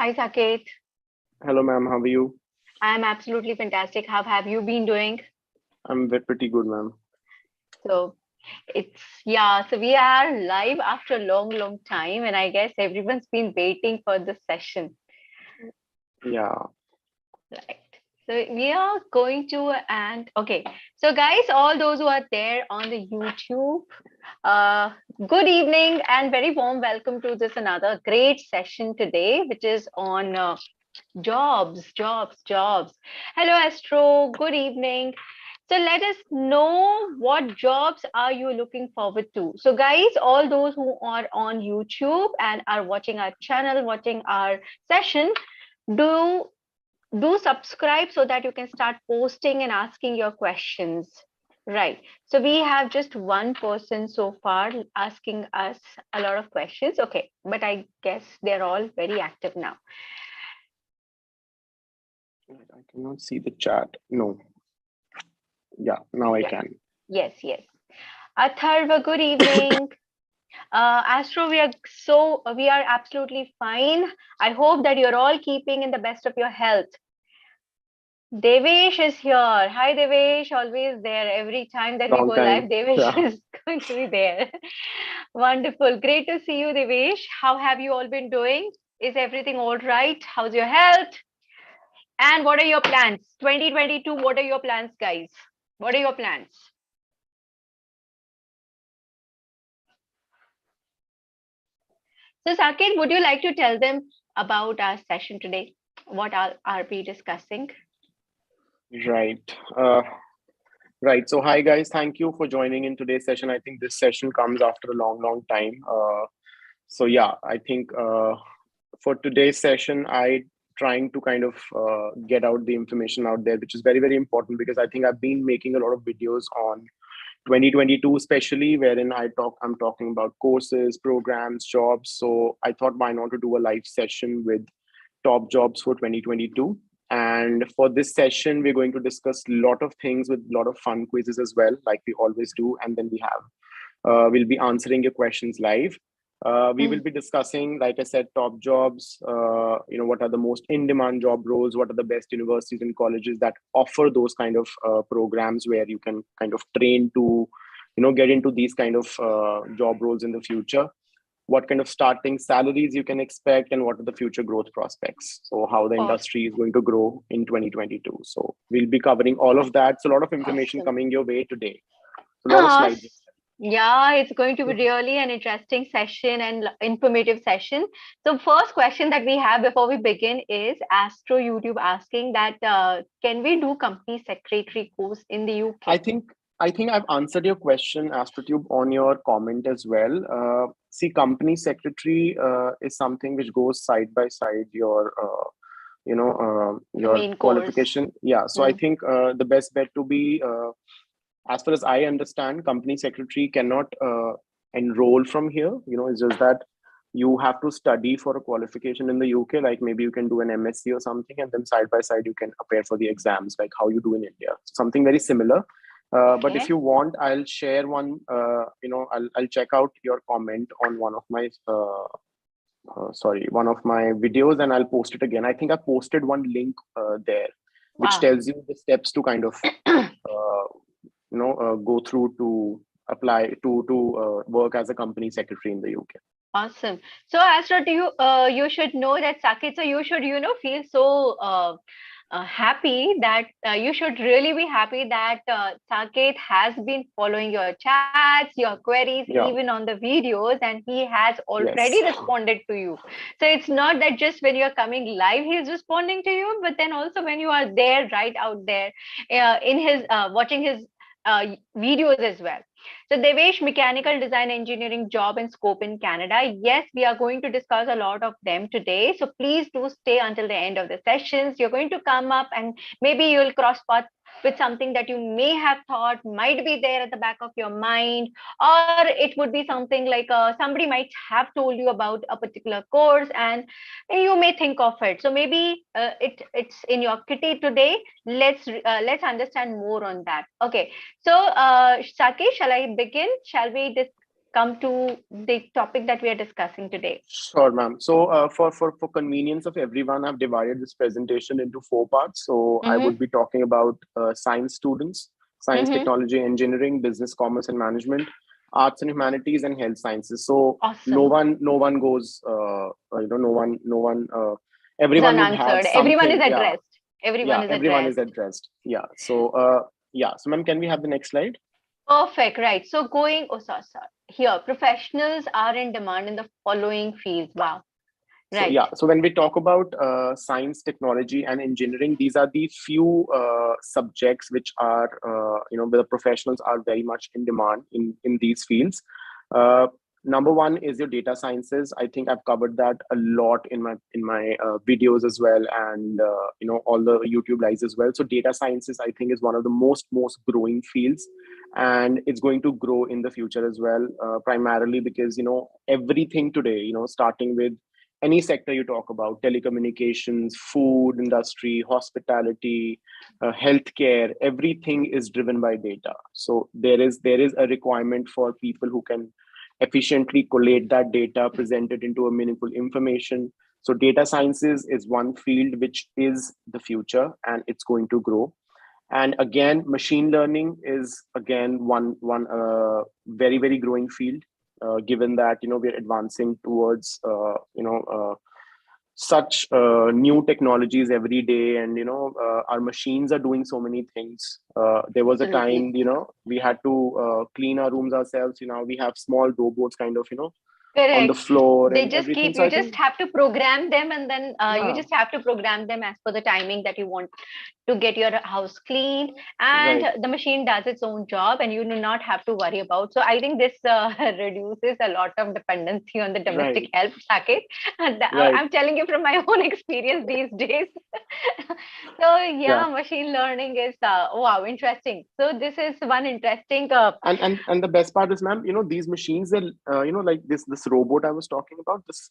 Hi, Saket. Hello, ma'am. How are you? I'm absolutely fantastic. How have you been doing? Pretty good, ma'am. So so we are live after a long, long time, and I guess everyone's been waiting for this session, Yeah. right? So we are going to, and okay. So guys, all those who are there on the YouTube, uh, good evening and very warm welcome to this another great session today, which is on jobs. Hello, Astro. Good evening. So let us know what jobs are you looking forward to. So guys, all those who are on YouTube and are watching our channel, watching our session, do do subscribe so that you can start posting and asking your questions. Right. So we have just one person so far asking us a lot of questions. Okay, but I guess they're all very active now. I cannot see the chat. No. Yeah, now I Yeah. can. Yes. Atharva, good evening. Astro, we are absolutely fine. I hope that you're all keeping in the best of your health. Devesh is here. Hi, Devesh, always there. Every time that we Long go live, time. Devesh Yeah. is going to be there. Wonderful. Great to see you, Devesh. How have you all been doing? Is everything all right? How's your health? And what are your plans? 2022, what are your plans, guys? What are your plans? So, Saket, would you like to tell them about our session today? What are we discussing? Right. Right. So, hi, guys. Thank you for joining in today's session. I think this session comes after a long, long time. Yeah, I think for today's session, I trying to kind of get out the information out there, which is very, very important because I think I've been making a lot of videos on 2022 especially, wherein I'm talking about courses, programs, jobs. So I thought, why not to do a live session with top jobs for 2022. And for this session we're going to discuss a lot of things with a lot of fun quizzes as well, like we always do. And then we'll be answering your questions live. We will Hmm. be discussing, like I said, top jobs, what are the most in-demand job roles, what are the best universities and colleges that offer those kind of programs where you can kind of train to, get into these kind of job roles in the future. What kind of starting salaries you can expect, and what are the future growth prospects. So how the Awesome. industry is going to grow in 2022. So we'll be covering all of that. So a lot of information Awesome. coming your way today. So a lot of Ah, slides. s- yeah, it's going to be really an interesting session and informative session. So, first question that we have before we begin is Astro YouTube asking that can we do company secretary course in the I UK? think I think I've answered your question, AstroTube, on your comment as well. See, company secretary is something which goes side by side your Main course. qualification. Yeah. So I Hmm. think the best bet to be, as far as I understand, company secretary cannot enroll from here. It's just that you have to study for a qualification in the UK. Like maybe you can do an MSc or something, and then side by side you can appear for the exams, like how you do in India. Something very similar. But if Okay. you want, I'll share one. I'll check out your comment on one of my videos, and I'll post it again. I think I posted one link there, which Wow. tells you the steps to kind of uh, go through to apply to work as a company secretary in the UK. Awesome. So, Astra, do you should know that Sakit. So you should feel so happy that you should really be happy that Saket has been following your chats, your queries, Yeah. even on the videos, and he has already Yes. responded to you. So it's not that just when you're coming live he is responding to you, but then also when you are there, right out there, in his watching his videos as well. So, Devesh, mechanical design engineering job and scope in Canada. Yes, we are going to discuss a lot of them today. So, please do stay until the end of the sessions. You're going to come up and maybe you'll cross path with something that you may have thought might be there at the back of your mind, or it would be something like somebody might have told you about a particular course and you may think of it. So maybe it's in your kitty today. Let's understand more on that. Okay, so, Sakesh, shall I begin? Shall we? come to the topic that we are discussing today? Sure, ma'am. So, for convenience of everyone, I've divided this presentation into four parts. So, I Mm-hmm. would be talking about science students, science, Mm-hmm. technology, engineering, business, commerce, and management, arts and humanities, and health sciences. So, Awesome. no one goes, no one, Is everyone would have unanswered. Everyone is something. Yeah, addressed. Everyone yeah, is everyone is addressed. addressed. Yeah. So, yeah. So, ma'am, can we have the next slide? Perfect. Right. So going, oh, sorry. Here, professionals are in demand in the following fields. Wow. So Right. yeah, so when we talk about science, technology, and engineering, these are the few subjects which are where the professionals are very much in demand in these fields. Uh, Number one is your data sciences. I think I've covered that a lot in my videos as well, and all the YouTube lives as well. So data sciences, I think, is one of the most growing fields, and it's going to grow in the future as well. Primarily because everything today, starting with any sector you talk about, telecommunications, food industry, hospitality, healthcare, everything is driven by data. So there is a requirement for people who can efficiently collate that data, present it into a meaningful information. So data sciences is one field which is the future, and it's going to grow. And again, machine learning is again one very growing field, given that we're advancing towards such new technologies every day, and our machines are doing so many things. There was a Absolutely. time we had to clean our rooms ourselves. Now we have small robots kind of on the Correct. floor They and just everything. keep, So you I just think, have to program them, and then you yeah, just have to program them as per the timing that you want to get your house cleaned, and right, the machine does its own job, and you do not have to worry about. So I think this reduces a lot of dependency on the domestic right, help package. And right, I'm telling you from my own experience these days. So yeah. yeah, machine learning is wow, interesting. So this is one interesting And the best part is, ma'am, these machines are, like this robot I was talking about, this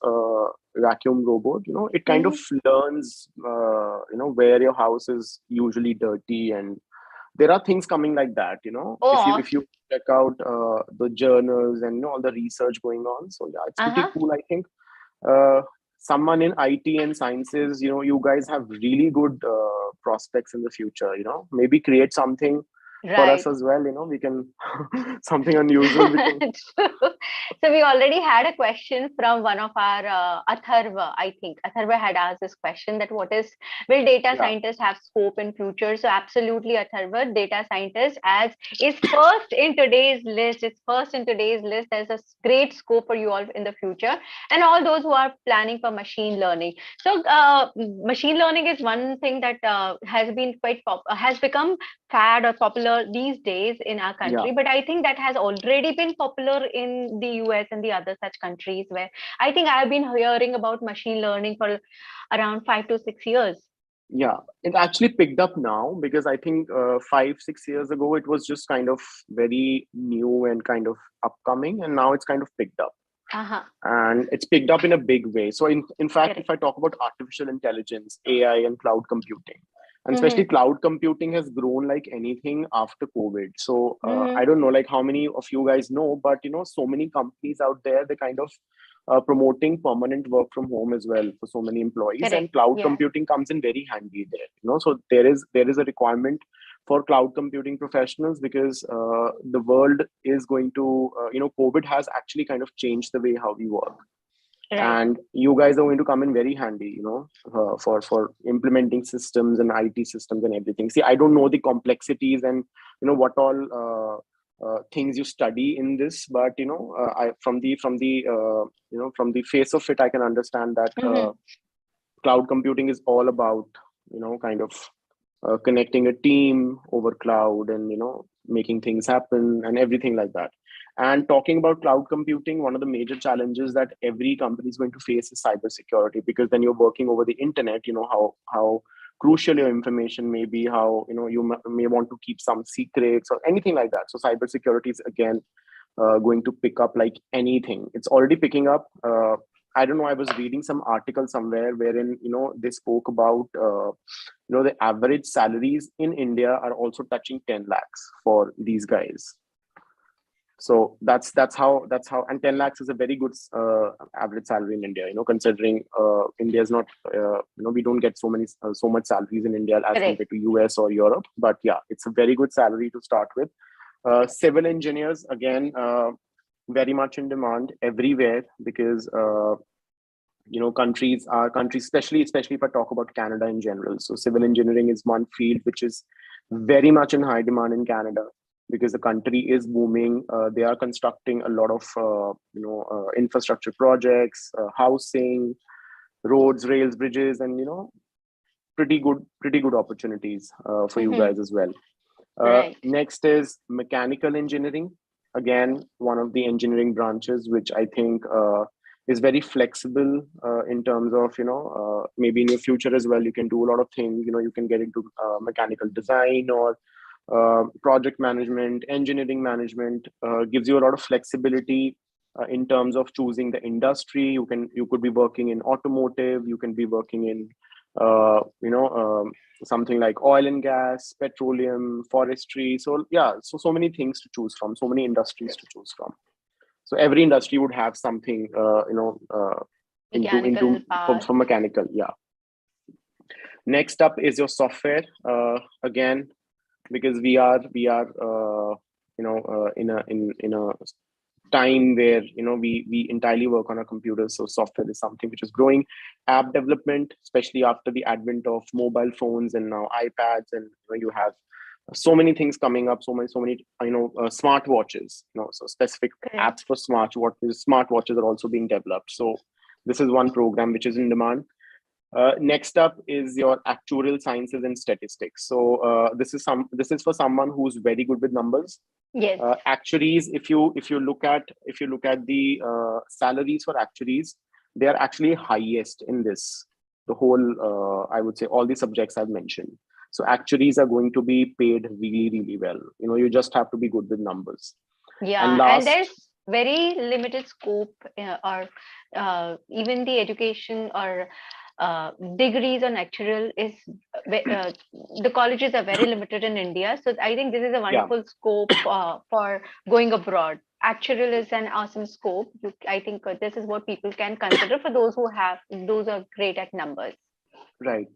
vacuum robot. It kind of mhm. learns, where your house is usually dirty, and there are things coming like that. Oh, If you awesome. check out the journals and all the research going on, so yeah, it's pretty Uh-huh. cool. I think uh, someone in IT and sciences, you guys have really good prospects in the future. Maybe create something for us Right. as well. We can something unusual. We can, True. So we already had a question from one of our Atharva. I think Atharva had asked this question, that what is, will data yeah, scientists have scope in future? So absolutely, Atharva, data scientist as is first in today's list. It's first in today's list. There's a great scope for you all in the future, and all those who are planning for machine learning. So machine learning is one thing that has been has become fad or popular these days in our yeah. country, but I think that has already been popular in the US and the other such countries, where I think I've been hearing about machine learning for around 5 to 6 years. Yeah, it actually picked up now, because I think 5 6 years ago it was just kind of very new and kind of upcoming, and now it's kind of picked up, Uh-huh. and it's picked up in a big way. So in fact, if Correct. I talk about artificial intelligence, AI, and cloud computing, and especially Mm-hmm. cloud computing has grown like anything after COVID. So I Mm-hmm. don't know like how many of you guys know, but so many companies out there, they kind of promoting permanent work from home as well for so many employees, and Correct. cloud Yeah. computing comes in very handy there. So there is a requirement for cloud computing professionals, because the world is going to COVID has actually kind of changed the way how we work, Right. and you guys are going to come in very handy, for implementing systems and IT systems and everything. See, I don't know the complexities and what all things you study in this, but I from the face of it, I can understand that Mm-hmm. cloud computing is all about kind of connecting a team over cloud, and making things happen and everything like that. And talking about cloud computing, one of the major challenges that every company is going to face is cybersecurity, because then you're working over the internet. How crucial your information may be, how you may want to keep some secrets or anything like that. So cybersecurity is again going to pick up like anything. It's already picking up. I don't know. I was reading some article somewhere wherein they spoke about the average salaries in India are also touching 10 lakhs for these guys. So that's how, and 10 lakhs is a very good average salary in India, considering India is not, we don't get so much salaries in India as Correct. compared to US or Europe. But yeah, it's a very good salary to start with. Civil engineers, again, very much in demand everywhere, because countries, especially if I talk about Canada in general. So civil engineering is one field which is very much in high demand in Canada, because the country is booming. They are constructing a lot of infrastructure projects, housing, roads, rails, bridges, and pretty good opportunities for you Mm-hmm. guys as well. Right. Next is mechanical engineering. Again, one of the engineering branches which I think is very flexible in terms of, maybe in your future as well, you can do a lot of things. You can get into mechanical design or project management, engineering management. Gives you a lot of flexibility in terms of choosing the industry. You could be working in automotive, you can be working in something like oil and gas, petroleum, forestry. So yeah, so many things to choose from, so many industries to choose from. So every industry would have something Mechanical into part. for mechanical. Yeah. Next up is your software. Again, because we are in a time where we entirely work on our computers, so software is something which is growing. App development, especially after the advent of mobile phones and now iPads, and you have so many things coming up, so many smartwatches, so specific Correct. apps for smartwatches are also being developed. So this is one program which is in demand. Next up is your actuarial sciences and statistics. So this is for someone who's very good with numbers. Yes. Actuaries, if you look at the salaries for actuaries, they are actually highest in the whole, I would say, all the subjects I've mentioned. So actuaries are going to be paid really, really well. You just have to be good with numbers. And Yeah, and last, there's very limited scope, or even the education or degrees on actuarial is the colleges are very limited in India. So I think this is a yeah, wonderful scope for going abroad. Actuarial is an awesome scope. I think this is what people can consider for those who are great at numbers. right.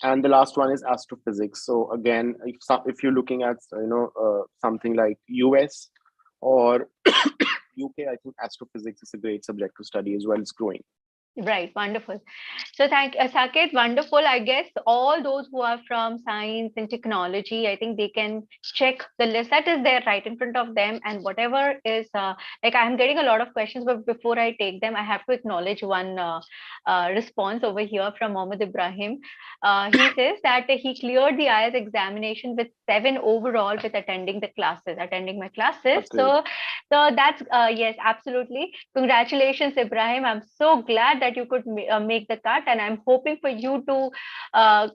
And the last one is astrophysics. So again, if you're looking at something like US or UK, I think astrophysics is a great subject to study as well. It's growing. Right, wonderful. So thank Saket, wonderful. I guess all those who are from science and technology, I think they can check the list that is there right in front of them, and whatever is like I'm getting a lot of questions, but before I take them, I have to acknowledge one response over here from Mohammed Ibrahim. He says that he cleared the IELTS examination with 7 overall with attending my classes. That's great. So that's yes, absolutely. Congratulations, Ibrahim. I'm so glad that you could make the cut, and I'm hoping for you to uh,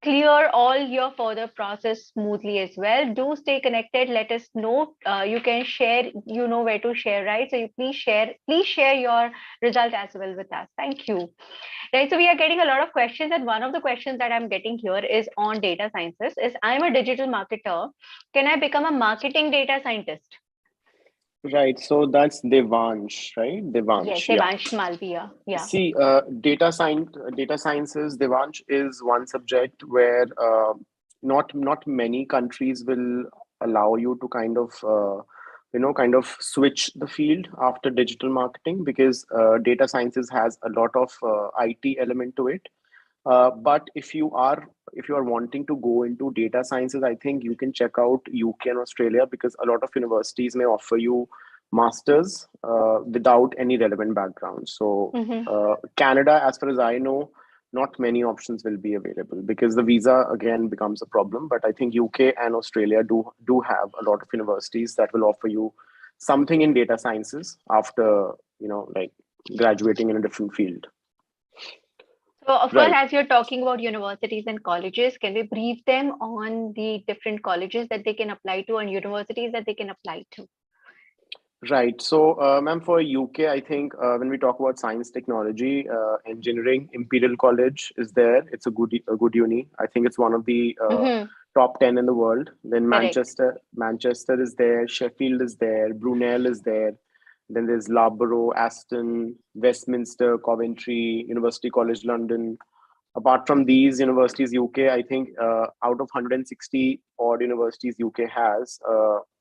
clear all your further process smoothly as well. Do stay connected. Let us know. You can share. You know where to share, right? So you please share your result as well with us. Thank you. Right. So we are getting a lot of questions, and one of the questions that I'm getting here is on data sciences. Is I'm a digital marketer. Can I become a marketing data scientist? Right. So that's Devansh, right? Yes, Devansh. Yeah. Devansh Malviya. Yeah. See, data sciences, Devansh, is one subject where not many countries will allow you to kind of switch the field after digital marketing, because data sciences has a lot of IT element to it. But if you are wanting to go into data sciences, I think you can check out UK and Australia, because a lot of universities may offer you masters without any relevant background. So Mm-hmm. Canada, as far as I know, not many options will be available, because the visa again becomes a problem. But I think UK and Australia do have a lot of universities that will offer you something in data sciences after like graduating in a different field. So, of course, Right. as you're talking about universities and colleges, can we brief them on the different colleges that they can apply to and universities that they can apply to? Right. So, ma'am, for UK, I think when we talk about science, technology, engineering, Imperial College is there. It's a good uni. I think it's one of the Mm-hmm. top 10 in the world. Then Correct. Manchester is there, Sheffield is there, Brunel is there. Then there's Loughborough, Aston, Westminster, Coventry, University College London. Apart from these universities, UK, I think out of 160 odd universities UK has,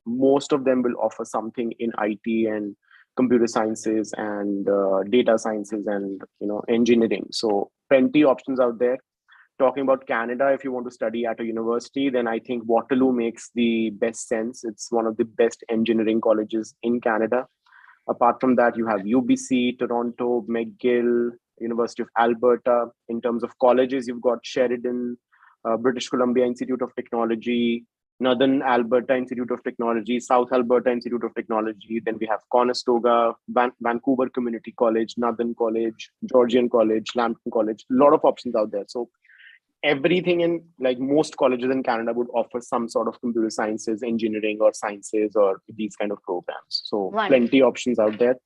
most of them will offer something in IT and computer sciences and data sciences and engineering. So plenty options out there. Talking about Canada, if you want to study at a university, then I think Waterloo makes the best sense. It's one of the best engineering colleges in Canada. Apart from that, you have UBC, Toronto, McGill, University of Alberta. In terms of colleges, you've got Sheridan, British Columbia Institute of Technology, Northern Alberta Institute of Technology, South Alberta Institute of Technology. Then we have Conestoga, Vancouver Community College, Northern College, Georgian College, Lambton College. A lot of options out there. So everything in like most colleges in Canada would offer some sort of computer sciences, engineering, or sciences, or these kind of programs. So plenty Wonderful. options out there.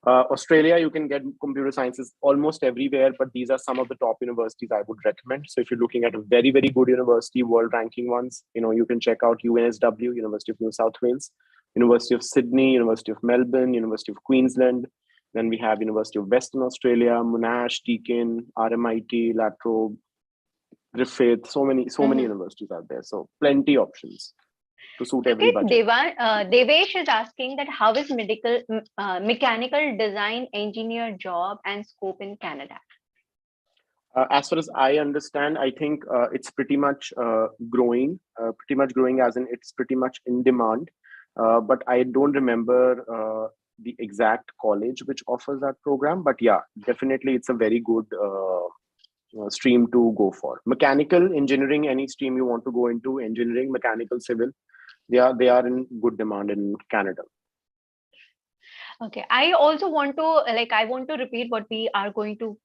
Australia, you can get computer sciences almost everywhere, but these are some of the top universities I would recommend. So if you're looking at a very, very good university, world ranking ones, you can check out UNSW, University of New South Wales, University of Sydney, University of Melbourne, University of Queensland. Then we have University of Western Australia, Monash, Deakin, RMIT, La Trobe, Griffith, so many universities out there. So plenty options to suit every Okay, budget. Devesh is asking that how is mechanical design engineer job and scope in Canada? As far as I understand, I think it's pretty much growing, as in it's pretty much in demand. But I don't remember the exact college which offers that program. But yeah, definitely it's a very good stream to go for. Mechanical engineering, any stream you want to go into, engineering, mechanical, civil, they are in good demand in Canada. Okay, I also want to I want to repeat what we are going to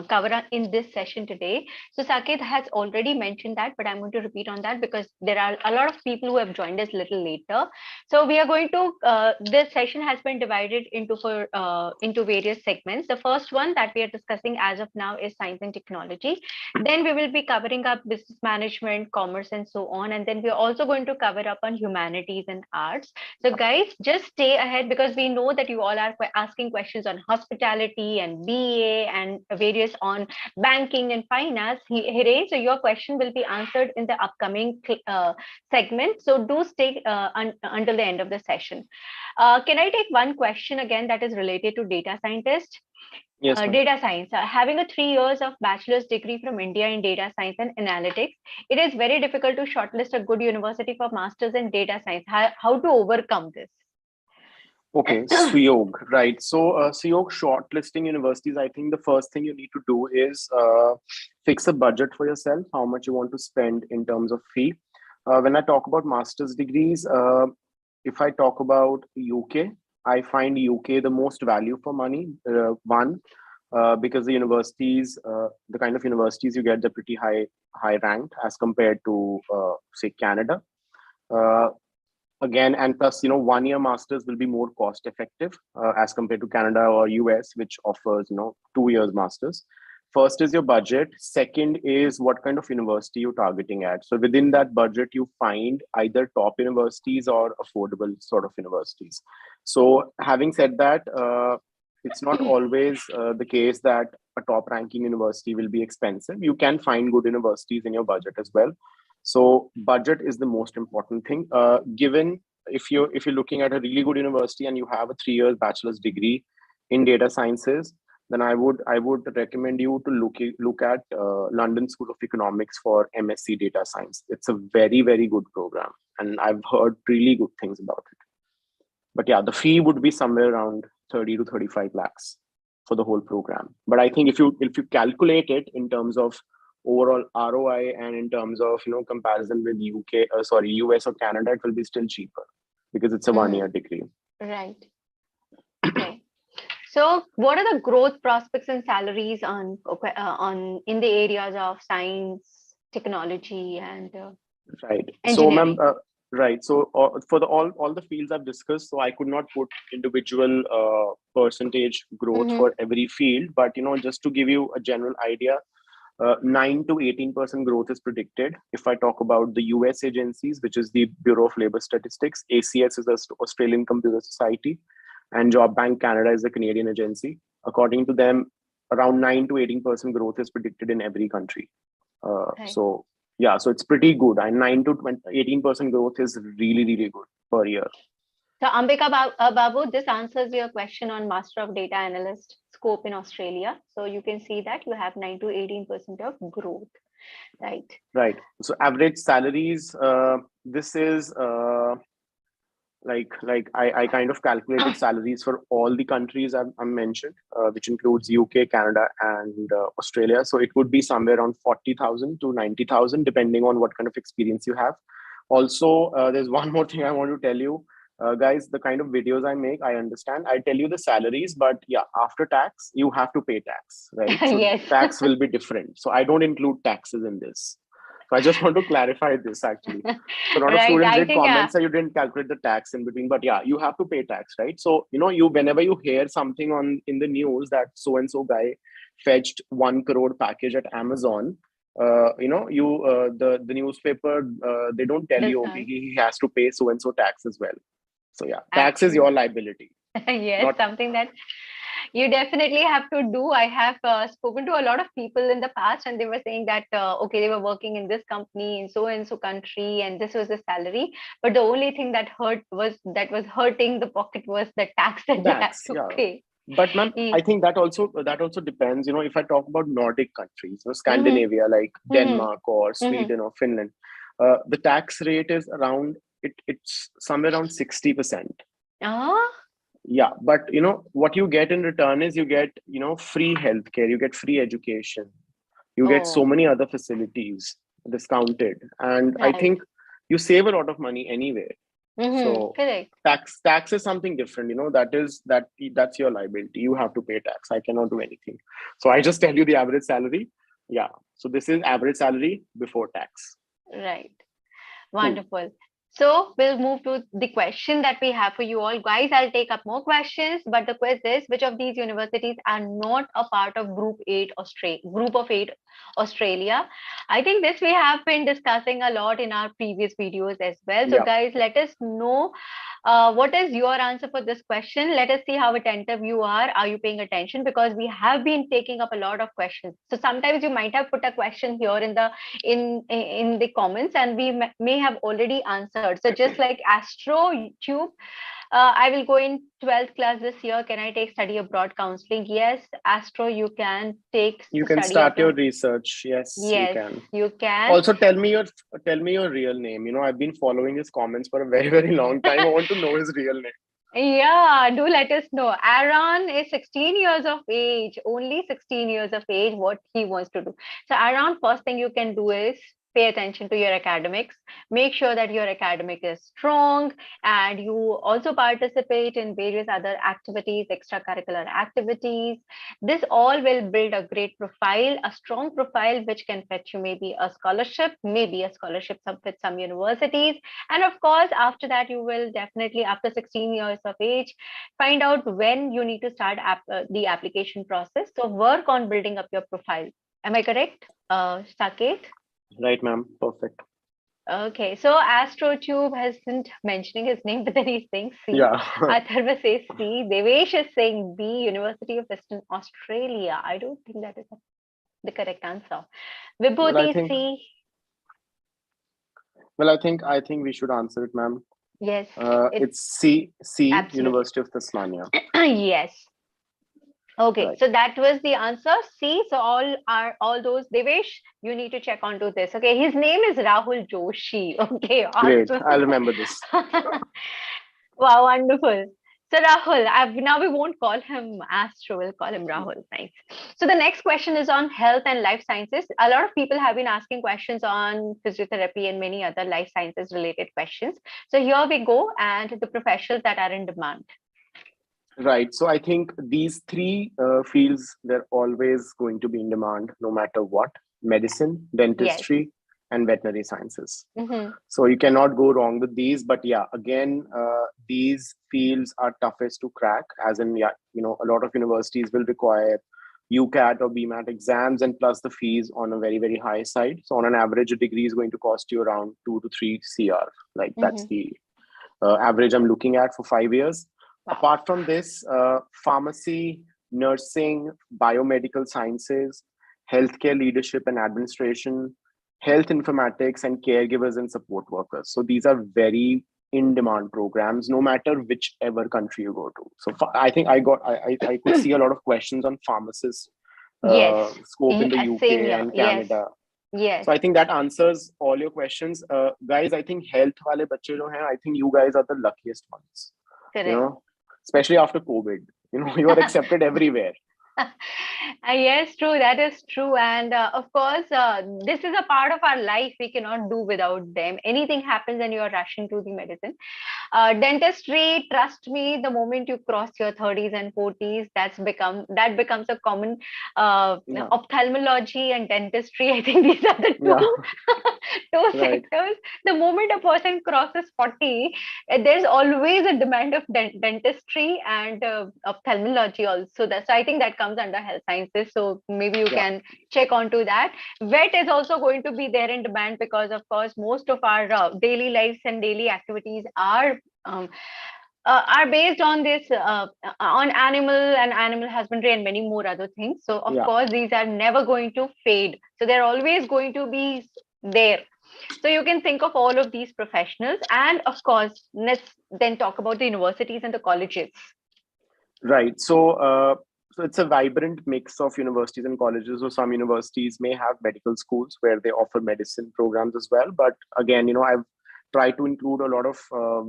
cover in this session today. So Saket has already mentioned that, but I'm going to repeat on that because there are a lot of people who have joined us a little later. So we are going to this session has been divided into various segments. The first one that we are discussing as of now is science and technology. Then we will be covering up business management, commerce, and so on. And then we're also going to cover up on humanities and arts. So guys, just stay ahead because we know that you all are asking questions on hospitality and BA and various on banking and finance. Hooray, so your question will be answered in the upcoming segment. So do stay until the end of the session. Can I take one question again that is related to data scientist? Yes, Data science, having a 3 years of bachelor's degree from India in data science and analytics, it is very difficult to shortlist a good university for masters in data science. How to overcome this? Okay, Suyog, right. So, Suyog, shortlisting universities, I think the first thing you need to do is fix a budget for yourself, how much you want to spend in terms of fee. When I talk about master's degrees, if I talk about UK, I find UK the most value for money. One, because the universities, the kind of universities you get, they're pretty high ranked as compared to, say, Canada. Uh, Again, and plus 1 year masters will be more cost effective as compared to Canada or US, which offers 2 years masters. First is your budget. Second is what kind of university you're targeting at. So within that budget, you find either top universities or affordable sort of universities. So having said that, it's not always the case that a top ranking university will be expensive. You can find good universities in your budget as well. So budget is the most important thing. Given if you're looking at a really good university and you have a 3 years bachelor's degree in data sciences, then I would recommend you to look at London School of Economics for MSc Data Science. It's a very, very good program, and I've heard really good things about it. But yeah, the fee would be somewhere around 30 to 35 lakhs for the whole program. But I think if you calculate it in terms of overall ROI and in terms of comparison with US or Canada, it will be still cheaper because it's a 1 year degree. Right. Okay. So, what are the growth prospects and salaries on in the areas of science, technology, and right? engineering? So, ma'am, right. So, for all the fields I've discussed, so I could not put individual percentage growth for every field, but just to give you a general idea, 9 to 18% growth is predicted. If I talk about the US agencies, which is the Bureau of Labor Statistics, ACS is the Australian Computer Society, and Job Bank Canada is the Canadian agency. According to them, around 9 to 18% growth is predicted in every country. So yeah, so it's pretty good. And 9 to 18% growth is really, really good per year. So Ambika Babu, this answers your question on Master of Data Analyst scope in Australia. So you can see that you have 9 to 18% of growth, right? Right. So average salaries, this is I kind of calculated salaries for all the countries I mentioned, which includes UK, Canada, and Australia. So it would be somewhere around 40,000 to 90,000, depending on what kind of experience you have. Also, there's one more thing I want to tell you. Guys, the kind of videos I make, I understand. I tell you the salaries, but yeah, after tax, you have to pay tax, right? So Yes. tax will be different. So I don't include taxes in this. So I just want to clarify this actually. So a lot of Right, students I did think, comments that you didn't calculate the tax in between, but yeah, you have to pay tax, right? So you whenever you hear something in the news that so and so guy fetched 1 crore package at Amazon, the newspaper they don't tell you, okay, he has to pay so and so tax as well. So yeah, tax is your liability. Yes, something that you definitely have to do. I have spoken to a lot of people in the past, and they were saying that okay, they were working in this company in so and so country, and this was the salary. But the only thing that was hurting the pocket was the tax that they had to pay. But ma'am, I think that also depends. If I talk about Nordic countries, Scandinavia, like Denmark or Sweden or Finland, the tax rate is around it's somewhere around 60%. Yeah, but what you get in return is you get free healthcare, you get free education, you get so many other facilities discounted, and I think you save a lot of money anyway. So correct. Tax is something different. That's your liability. You have to pay tax. I cannot do anything. So I just tell you the average salary. Yeah. So this is average salary before tax. Right. Wonderful. So we'll move to the question that we have for you all. Guys, I'll take up more questions, but the quiz is, which of these universities are not a part of Group of 8 Australia? I think this we have been discussing a lot in our previous videos as well. So guys, let us know what is your answer for this question. Let us see how attentive you are. Are you paying attention? Because we have been taking up a lot of questions. So sometimes you might have put a question here in the comments, and we may have already answered. So just like Astro Tube, I will go in 12th class this year. Can I take study abroad counseling? Yes, Astro, you can take. You can start your research. Yes, you can. Also, tell me your real name. I've been following his comments for a very, very long time. I want to know his real name. Yeah, do let us know. Aaron is 16 years of age, only 16 years of age, what he wants to do. So Aaron, first thing you can do is pay attention to your academics. Make sure that your academic is strong, and you also participate in various other activities, extracurricular activities. This all will build a great profile, a strong profile, which can fetch you maybe a scholarship with some universities. And of course, after that, you will definitely, after 16 years of age, find out when you need to start the application process. So work on building up your profile. Am I correct, Saket? Right, ma'am. Perfect. Okay, so AstroTube hasn't mentioning his name, but then he's saying C. Yeah. Atharva says C. Devesh is saying B, University of Western Australia. I don't think that is the correct answer. Vibhuti C. Well, I think we should answer it, ma'am. Yes. It's C, absolutely. University of Tasmania. Yes. Okay, right. So that was the answer. C. So all those, Devesh, you need to check onto this. Okay, his name is Rahul Joshi. Okay, awesome. Great, I'll remember this. Wow, wonderful. So Rahul, now we won't call him Astro, we'll call him Rahul. Nice. So the next question is on health and life sciences. A lot of people have been asking questions on physiotherapy and many other life sciences related questions. So here we go, and the professions that are in demand. Right. So I think these three fields, they're always going to be in demand no matter what: medicine, dentistry, and veterinary sciences. So you cannot go wrong with these. But yeah, again, these fields are toughest to crack, as in, a lot of universities will require UCAT or BMAT exams, and plus the fees on a very, very high side. So on an average, a degree is going to cost you around 2 to 3 CR. Like that's the average I'm looking at for 5 years. Wow. Apart from this, pharmacy, nursing, biomedical sciences, healthcare leadership and administration, health informatics, and caregivers and support workers. So these are very in-demand programs, no matter whichever country you go to. So I think I could see a lot of questions on pharmacists Yes. scope in the Same UK here. and Yes. Canada. Yes. So I think that answers all your questions. Guys, I think health wale bacche jo hain, I think you guys are the luckiest ones. Correct. You know, especially after COVID. You know, you are accepted everywhere. Yes, true. That is true. And of course, this is a part of our life. We cannot do without them. Anything happens and you are rushing to the medicine. Dentistry, trust me, the moment you cross your 30s and 40s, that becomes a common ophthalmology and dentistry. I think these are the two sectors. The moment a person crosses 40, there's always a demand of dentistry and ophthalmology also. So I think that comes under health sciences. So maybe you can check onto that. Vet is also going to be there in demand because, of course, most of our daily lives and daily activities are based on this on animal husbandry and many more other things. So of course these are never going to fade, so they're always going to be there. So you can think of all of these professionals, and of course let's then talk about the universities and the colleges. Right. So it's a vibrant mix of universities and colleges. So some universities may have medical schools where they offer medicine programs as well, but again, I've try to include a lot of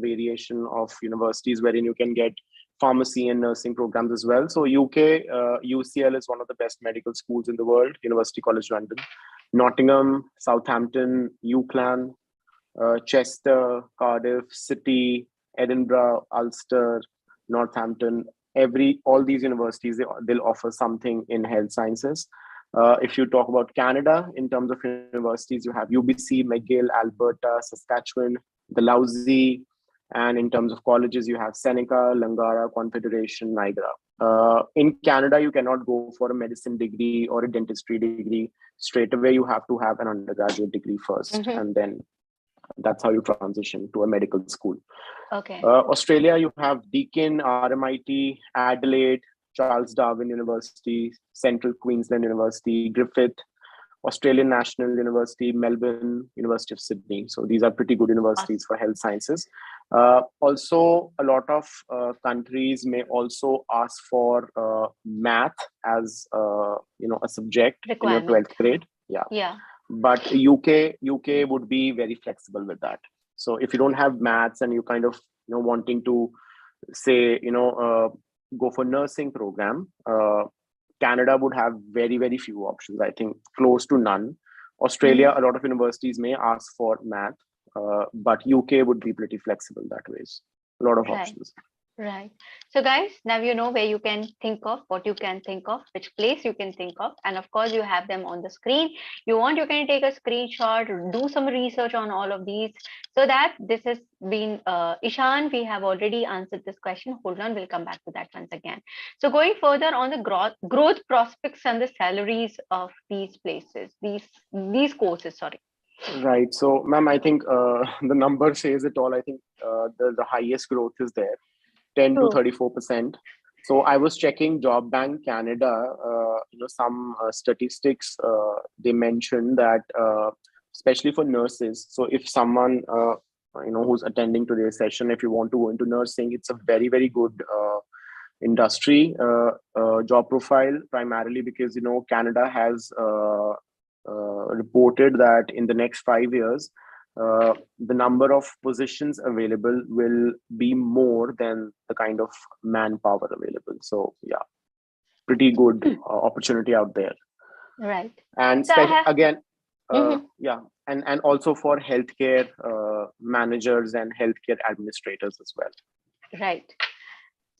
variation of universities wherein you can get pharmacy and nursing programs as well. So UK, UCL is one of the best medical schools in the world, University College London. Nottingham, Southampton, UCLan, Chester, Cardiff, City, Edinburgh, Ulster, Northampton, all these universities, they'll offer something in health sciences. If you talk about Canada, in terms of universities, you have UBC, McGill, Alberta, Saskatchewan, Dalhousie, and in terms of colleges, you have Seneca, Langara, Confederation, Niagara. In Canada, you cannot go for a medicine degree or a dentistry degree straight away. You have to have an undergraduate degree first, and then that's how you transition to a medical school. Okay. Australia, you have Deakin, RMIT, Adelaide, Charles Darwin University, Central Queensland University, Griffith, Australian National University, Melbourne, University of Sydney. So these are pretty good universities for health sciences. Also, a lot of countries may also ask for math as a subject in your 12th grade. Yeah. But UK would be very flexible with that. So if you don't have maths and you kind of wanting to say go for nursing program, Canada would have very, very few options. I think close to none. Australia, a lot of universities may ask for math, but UK would be pretty flexible that way. A lot of options. Right. So guys, now you know where you can think of, what you can think of, which place you can think of. And of course, you have them on the screen. You can take a screenshot, do some research on all of these, so that this has been Ishan. We have already answered this question. Hold on, we'll come back to that once again. So going further on the growth prospects and the salaries of these places, these courses, sorry. Right. So, ma'am, I think the number says it all. I think the highest growth is there. 10 to 34%. So I was checking Job Bank Canada, some statistics, they mentioned that especially for nurses. So if someone, who's attending today's session, if you want to go into nursing, it's a very, very good industry job profile, primarily because, Canada has reported that in the next 5 years, the number of positions available will be more than the kind of manpower available. So yeah, pretty good opportunity out there. Right. And and also for healthcare managers and healthcare administrators as well. Right.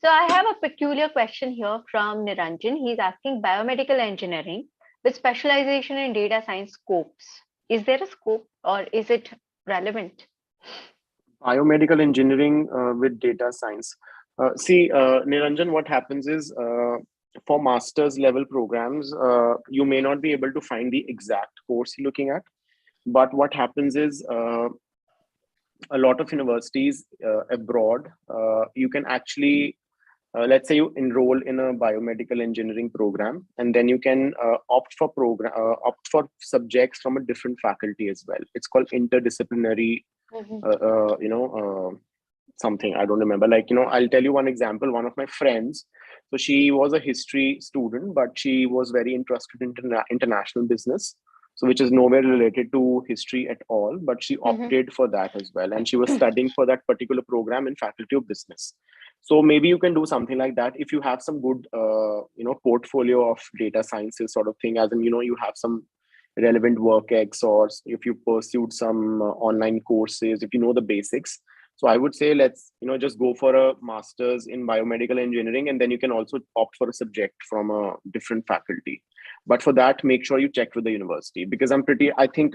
So I have a peculiar question here from Niranjan. He's asking biomedical engineering with specialization in data science scopes. Is there a scope or is it relevant? Biomedical engineering with data science. Niranjan, what happens is for master's level programs, you may not be able to find the exact course you're looking at. But what happens is a lot of universities abroad, you can actually, let's say you enroll in a biomedical engineering program, and then you can opt for subjects from a different faculty as well. It's called interdisciplinary, something, I don't remember. Like, I'll tell you one example. One of my friends, so she was a history student, but she was very interested in international business, so which is nowhere related to history at all, but she opted for that as well. And she was studying for that particular program in Faculty of Business. So maybe you can do something like that if you have some good, portfolio of data sciences sort of thing, as in, you have some relevant work ex, or if you pursued some online courses, if you know the basics. So I would say let's, just go for a master's in biomedical engineering, and then you can also opt for a subject from a different faculty. But for that, make sure you check with the university, because I think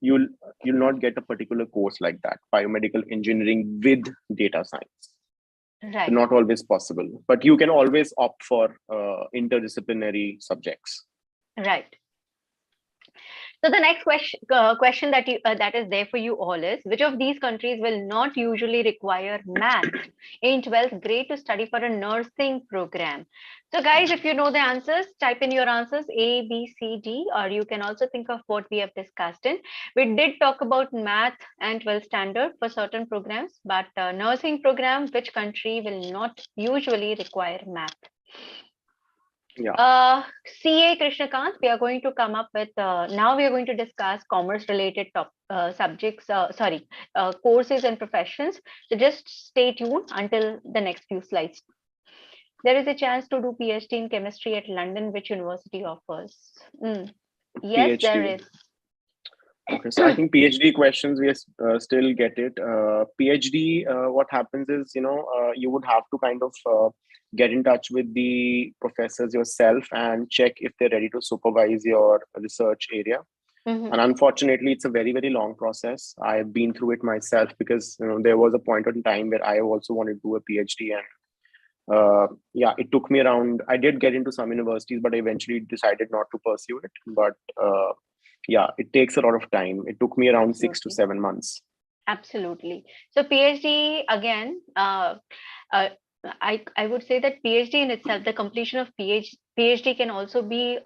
you'll not get a particular course like that, biomedical engineering with data science. Right. So not always possible, but you can always opt for interdisciplinary subjects. Right. So the next question that is there for you all is, which of these countries will not usually require math in 12th grade to study for a nursing program? So guys, if you know the answers, type in your answers A, B, C, D, or you can also think of what we have discussed in. We did talk about math and 12th standard for certain programs, but nursing program, which country will not usually require math? Yeah. CA Krishnakant, we are going to come up with, now we are going to discuss commerce related subjects, courses and professions. So just stay tuned until the next few slides. There is a chance to do PhD in chemistry at London. Which university offers? Yes, PhD. there is. Okay, so I think PhD questions, we still get it. PhD, what happens is, you would have to kind of get in touch with the professors yourself and check if they're ready to supervise your research area. And unfortunately, it's a very, very long process. I've been through it myself, because there was a point in time where I also wanted to do a PhD, and it took me around. I did get into some universities, but I eventually decided not to pursue it. But it takes a lot of time. It took me around 6 to 7 months. Absolutely. So PhD again, I would say that PhD in itself, the completion of PhD can also be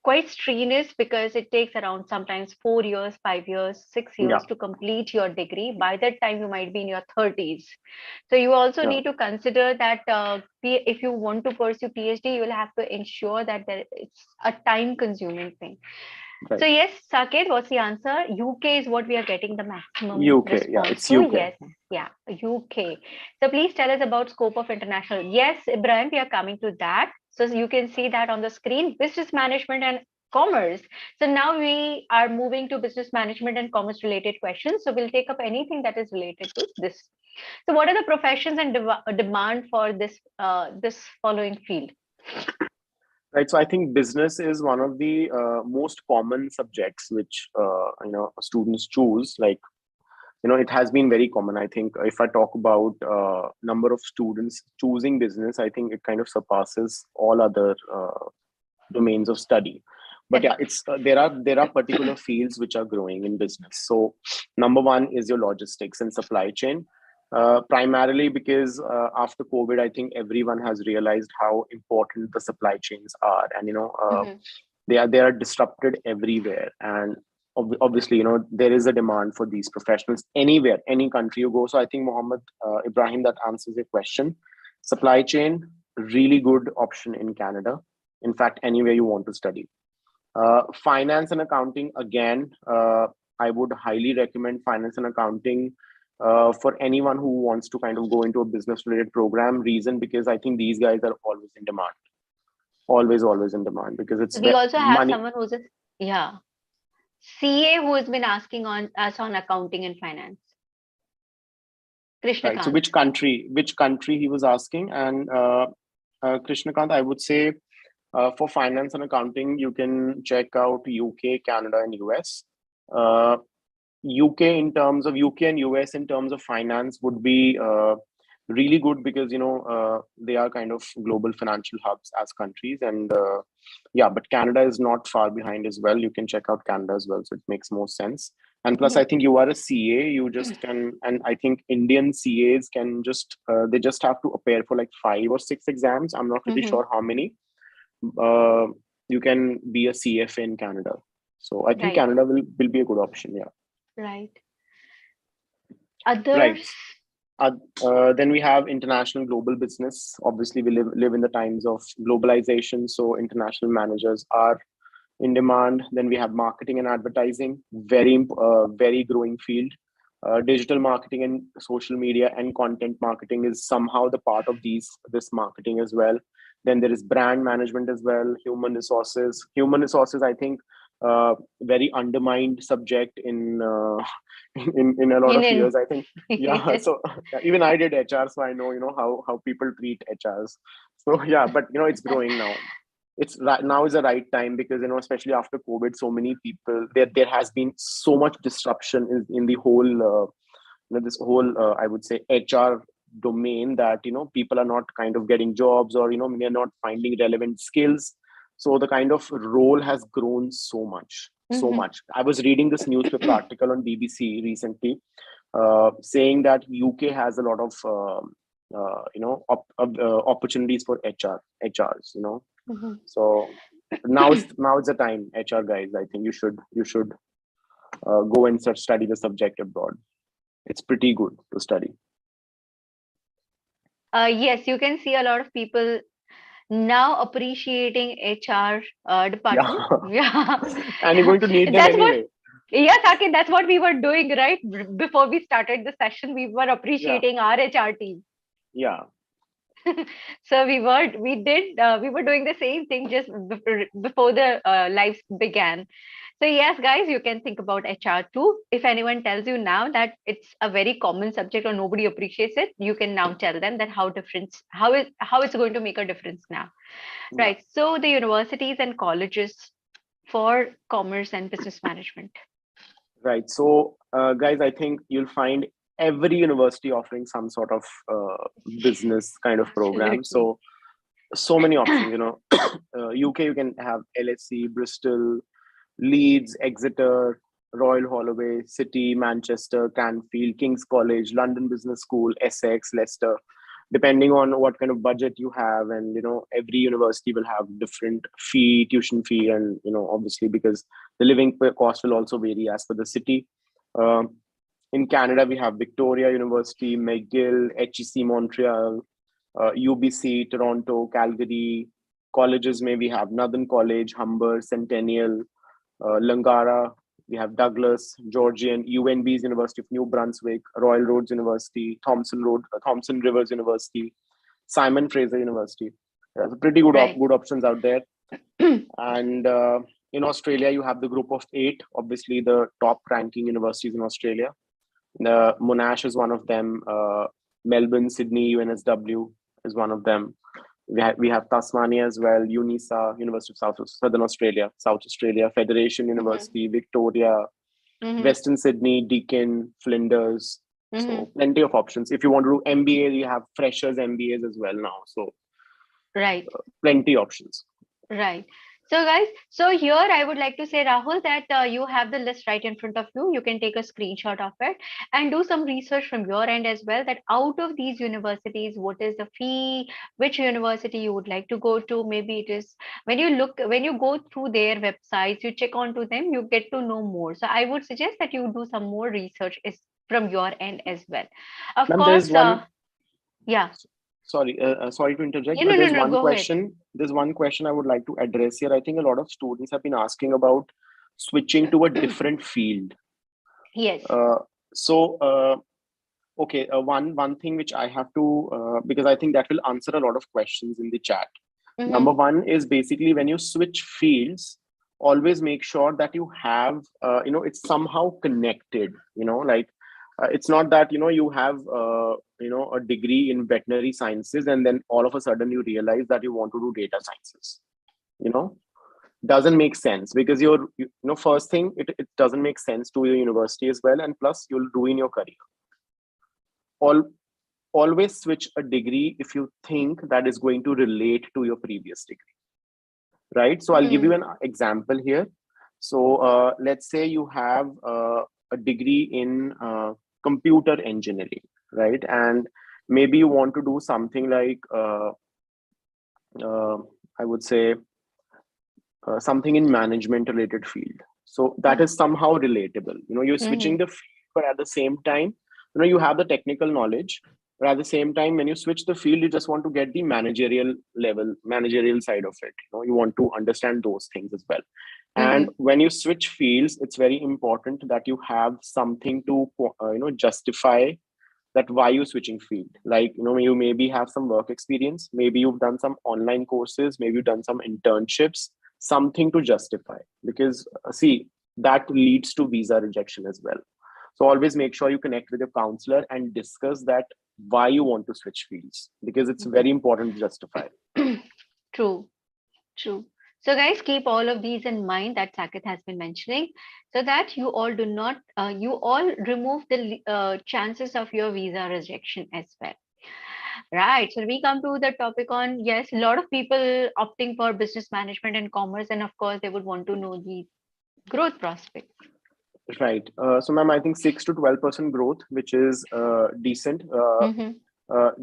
quite strenuous, because it takes around sometimes 4 years, 5 years, 6 years to complete your degree. By that time, you might be in your 30s. So you also need to consider that if you want to pursue PhD, you will have to ensure that it's a time-consuming thing. Right. So yes, Saket, what's the answer? UK is what we are getting the maximum response. Yeah, it's UK. Yes, yeah, UK. So please tell us about scope of international. Yes, Ibrahim, we are coming to that. So you can see that on the screen, business management and commerce. So now we are moving to business management and commerce related questions. So we'll take up anything that is related to this. So what are the professions and demand for this following field? Right. So I think business is one of the most common subjects which students choose. Like, it has been very common. I think if I talk about number of students choosing business, I think it kind of surpasses all other domains of study. But yeah, it's there are particular fields which are growing in business. So number one is your logistics and supply chain. Primarily because after COVID, I think everyone has realized how important the supply chains are, and they are disrupted everywhere. And obviously, there is a demand for these professionals anywhere, any country you go. So I think Mohammed, Ibrahim, that answers your question. Supply chain, really good option in Canada. In fact, anywhere you want to study. Finance and accounting, again, I would highly recommend finance and accounting for anyone who wants to kind of go into a business related program. Reason, because I think these guys are always in demand. Always in demand, because it's we also have someone who's CA who has been asking on us on accounting and finance. Krishnakant. Right. So which country he was asking, and Krishnakant, I would say for finance and accounting, you can check out UK, Canada, and US. UK and US in terms of finance would be really good because they are kind of global financial hubs as countries, and yeah, but Canada is not far behind as well. You can check out Canada as well, so it makes more sense. And plus, I think you are a CA, you just can, and I think Indian CAs can just they just have to appear for like 5 or 6 exams. I'm not really sure how many. uh, you can be a CFA in Canada, so I think Right. Canada will be a good option. Yeah. Right. Right. Others. Then we have international global business. Obviously, we live in the times of globalization, so international managers are in demand. Then we have marketing and advertising, very growing field. Digital marketing and social media and content marketing is somehow the part of this marketing as well. Then there is brand management as well. Human resources. Human resources, I think, very undermined subject in in a lot of In years, I think. Yeah. yes. So yeah, even I did HR, so I know how people treat HRs. So yeah, but it's growing now. It's right now is the right time because especially after COVID, so many people, there has been so much disruption in the whole this whole I would say HR domain, that people are not kind of getting jobs, or they're not finding relevant skills. So the kind of role has grown so much, so Mhm. much. I was reading this newspaper article on BBC recently, saying that UK has a lot of opportunities for HRs. Mhm. So now it's the time, HR guys. I think you should go and study the subject abroad. It's pretty good to study. Yes, you can see a lot of people now appreciating HR department. Yeah, Yeah, and you're going to need them that's what. anyway. Yeah, Saket, that's what we were doing, right? Before we started the session, we were Yeah, appreciating our HR team. yeah, So we were doing the same thing just before the lives began. So yes, guys, you can think about HR too. If anyone tells you now that it's a very common subject or nobody appreciates it, you can now tell them that how it's going to make a difference now. yeah. Right. So the universities and colleges for commerce and business management. Right. So, guys, I think you'll find every university offering some sort of business kind of program. Absolutely. So many options. UK, you can have LSE, Bristol, Leeds, Exeter, Royal Holloway, City, Manchester, Cranfield, King's College, London Business School, Essex, Leicester. Depending on what kind of budget you have, and every university will have different tuition fee, and obviously because the living cost will also vary as per the city. Um, in Canada, we have Victoria University, McGill, HEC Montreal, UBC, Toronto, Calgary. Colleges, maybe have Northern College, Humber, Centennial, Langara. We have Douglas, Georgian, UNB's University of New Brunswick, Royal Roads University, Thompson Rivers University, Simon Fraser University. There's pretty Right. good options out there. And in Australia, you have the group of 8, obviously the top ranking universities in Australia. The Monash is one of them. Melbourne, Sydney, UNSW is one of them. We have Tasmania as well, UNISA, University of Southern Australia, South Australia, Federation Mhm. University, Victoria, Mhm. Western Sydney, Deakin, Flinders. Mhm. So plenty of options. If you want to do MBA, you have freshers MBAs as well now. So Right. plenty options. Right. So, guys, so here I would like to say, Rahul, that you have the list right in front of you. You can take a screenshot of it and do some research from your end as well. That out of these universities, what is the fee? Which university you would like to go to? Maybe it is when you go through their websites, you check onto them, you get to know more. So, I would suggest that you do some more research is from your end as well. Of Ma'am, there's course, one. yeah. Sorry to interject, No, but no, there's no. one Go ahead. question. There's one question I would like to address here. I think a lot of students have been asking about switching to a different field. Yes. Uh, so, okay, one thing which I have to, because I think that will answer a lot of questions in the chat. Number Mm-hmm. one is basically when you switch fields, always make sure that you have, it's somehow connected. Like it's not that you have a degree in veterinary sciences and then all of a sudden you realize that you want to do data sciences. You know, doesn't make sense because first thing, it doesn't make sense to your university as well, and plus you'll ruin your career. All always switch a degree if you think that is going to relate to your previous degree, right? So I'll give you an example here. So let's say you have a degree in computer engineering, right? And maybe you want to do something like, I would say, something in management related field. So that is somehow relatable. You're switching the field, but at the same time, you have the technical knowledge, but at the same time, when you switch the field, you just want to get the managerial side of it. You want to understand those things as well. And when you switch fields, it's very important that you have something to justify that why you're switching field. Like, you maybe have some work experience, maybe you've done some online courses, maybe you've done some internships, something to justify, because see, that leads to visa rejection as well. So always make sure you connect with your counselor and discuss that why you want to switch fields, because it's very important to justify. True. So guys, keep all of these in mind that Saket has been mentioning, so that you all do not, you all remove the chances of your visa rejection as well. Right. So we come to the topic on, yes, a lot of people opting for business management and commerce, and of course, they would want to know the growth prospects. Right. So, ma'am, I think 6 to 12% growth, which is decent,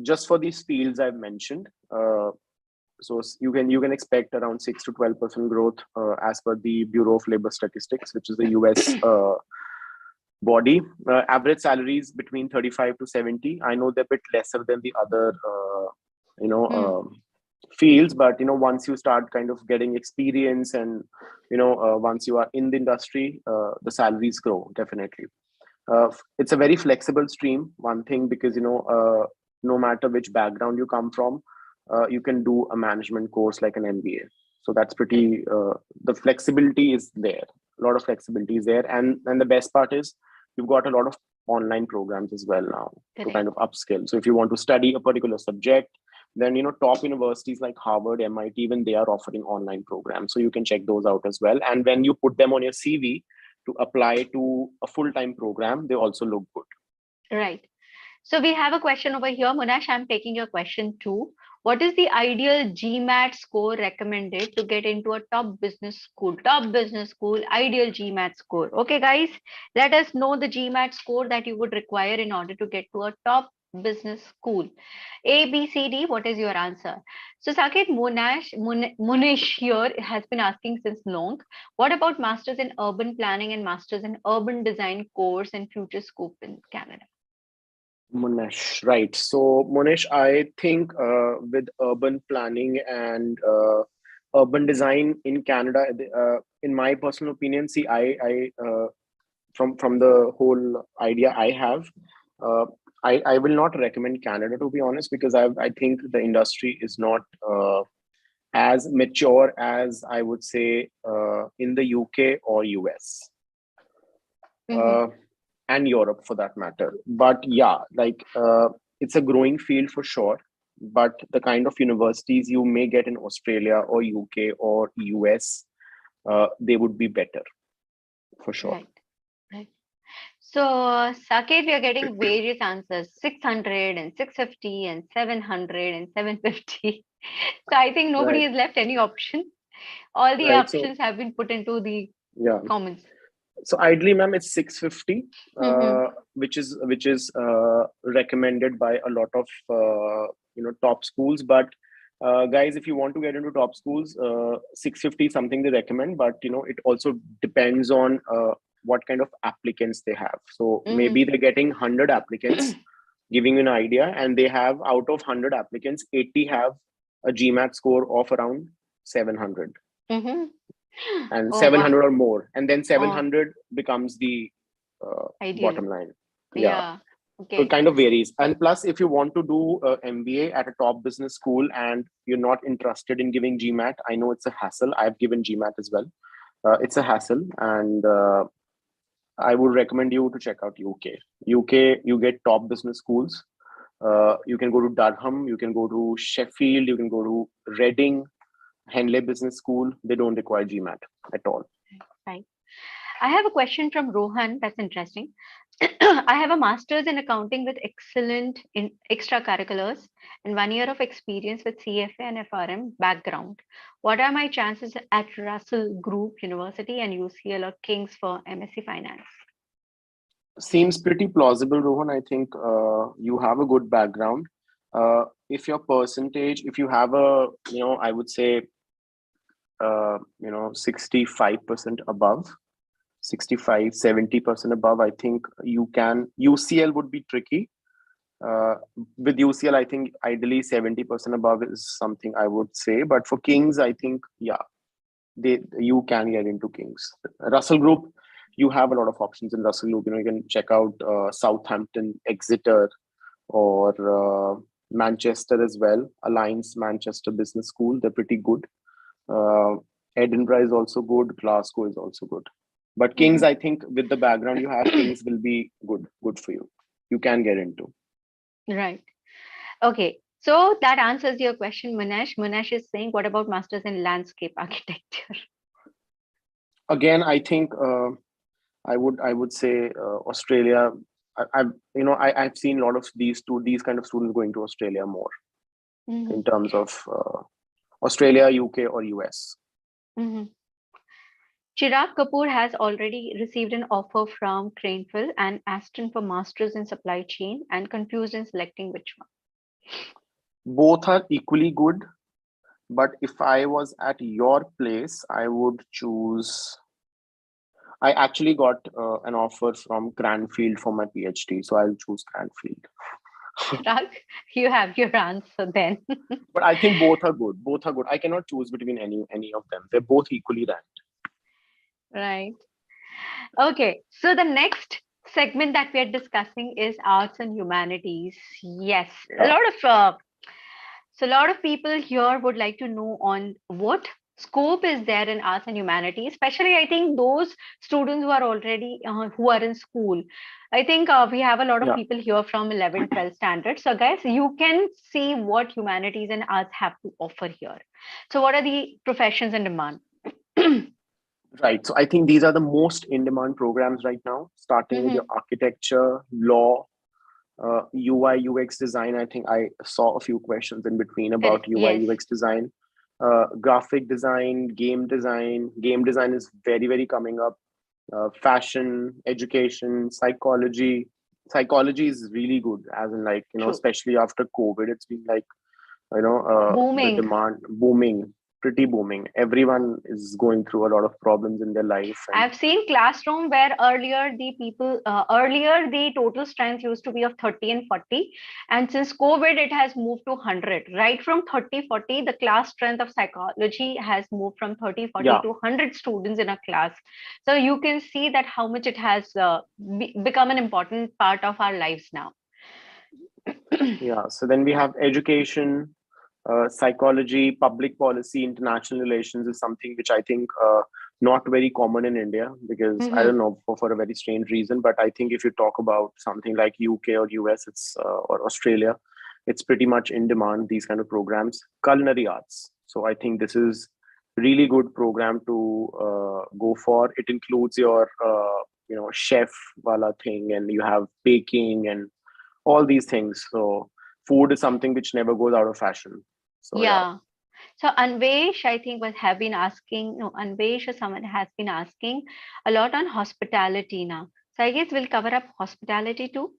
just for these fields I've mentioned. So you can expect around 6 to 12% growth as per the Bureau of Labor Statistics, which is the US body. Average salaries between 35 to 70. I know they're a bit lesser than the other, fields, but once you start kind of getting experience and once you are in the industry, the salaries grow definitely. It's a very flexible stream. One thing, because no matter which background you come from, you can do a management course like an MBA. So that's pretty. The flexibility is there. A lot of flexibility is there, and the best part is you've got a lot of online programs as well now to kind of upskill. So if you want to study a particular subject, then top universities like Harvard, MIT, even they are offering online programs. So you can check those out as well. And when you put them on your CV to apply to a full-time program, they also look good. Right. So we have a question over here. Munash, I'm taking your question too. What is the ideal Gmat score recommended to get into a top business school? Top business school, ideal Gmat score. Okay, guys, let us know the Gmat score that you would require in order to get to a top business school. A, B, C, D. What is your answer? So Saket, Munish here has been asking since long. What about Masters in Urban Planning and Masters in Urban Design course and future scope in Canada? Monesh, right. So, Monesh, I think with urban planning and urban design in Canada, in my personal opinion, see, I from the whole idea I have, I will not recommend Canada, to be honest, because I think the industry is not as mature as I would say in the UK or US. And Europe for that matter. But yeah, like it's a growing field for sure. But the kind of universities you may get in Australia or UK or US, they would be better for sure. Right. So, Saket, we are getting various answers, 600 and 650 and 700 and 750. So I think nobody has left any option. All the options have been put into the comments. So ideally, ma'am, it's 650, which is recommended by a lot of top schools. But guys, if you want to get into top schools, 650 is something they recommend. But it also depends on what kind of applicants they have. So maybe they're getting 100 applicants, giving you an idea, and they have, out of 100 applicants, 80 have a Gmat score of around 700. And 700 or more, and then 700 becomes the bottom line. Yeah. Okay. So it kind of varies. And plus, if you want to do MBA at a top business school and you're not interested in giving Gmat, I know it's a hassle. I've given Gmat as well. It's a hassle, and I would recommend you to check out UK. UK, you get top business schools. You can go to Durham, you can go to Sheffield, you can go to Reading, Henley Business School. They don't require Gmat at all. Right. I have a question from Rohan. That's interesting. I have a master's in accounting with excellent in extracurriculars and 1 year of experience with CFA and FRM background. What are my chances at Russell Group University and UCL or King's for MSc Finance? Seems pretty plausible, Rohan. I think you have a good background. If your percentage, if you have a, I would say, 65% above, 65, 70% above, I think you can. UCL would be tricky. With UCL, I think ideally 70% above is something I would say. But for Kings, I think, yeah, you can get into Kings. Russell Group, you have a lot of options in Russell Group. You can check out Southampton, Exeter, or Manchester as well. Alliance Manchester Business School, they're pretty good. Edinburgh is also good. Glasgow is also good. But Kings, I think with the background you have, Kings will be good for you. You can get into. Right. Okay. So that answers your question, Munesh. Munesh is saying, what about masters in landscape architecture? Again, I think I would say Australia. I've seen a lot of these kind of students going to Australia more in terms of Australia, UK, or US. Chirag Kapoor has already received an offer from Craneville and Aston for masters in supply chain and confused in selecting which one. Both are equally good, but if I was at your place, I would choose. I actually got an offer from Cranfield for my PhD, so I'll choose Cranfield. Chirag, you have your answer then. But I think both are good. Both are good. I cannot choose between any of them. They're both equally ranked. Right. Okay. So the next segment that we are discussing is arts and humanities. Yes. Yeah. A lot of people here would like to know on what scope is there in arts and humanities, especially I think those students who are already who are in school. I think we have a lot of people here from 11 12 standards. So guys, you can see what humanities and arts have to offer here. So what are the professions in demand? Right. So I think these are the most in-demand programs right now, starting with your architecture, law, UI, UX design. I think I saw a few questions in between about UI, UX design, graphic design, game design. Game design is very, very coming up. Fashion, education, psychology. Psychology is really good, as in like, especially after COVID, it's been like, booming. The demand booming. Pretty booming. Everyone is going through a lot of problems in their life. I've seen classroom where earlier the total strength used to be of 30 and 40. And since COVID, it has moved to 100. Right from 30, 40, the class strength of psychology has moved from 30, 40 to 100 students in a class. So you can see that how much it has become an important part of our lives now. Yeah. So then we have education, psychology, public policy, international relations is something which I think not very common in India because I don't know for a very strange reason. But I think if you talk about something like UK or US, it's or Australia, it's pretty much in demand. These kind of programs, culinary arts. So I think this is really good program to go for. It includes your chef wala thing, and you have baking and all these things. So food is something which never goes out of fashion. So, yeah. So Anvesh, I think Anvesh or someone has been asking a lot on hospitality now. So I guess we'll cover up hospitality too.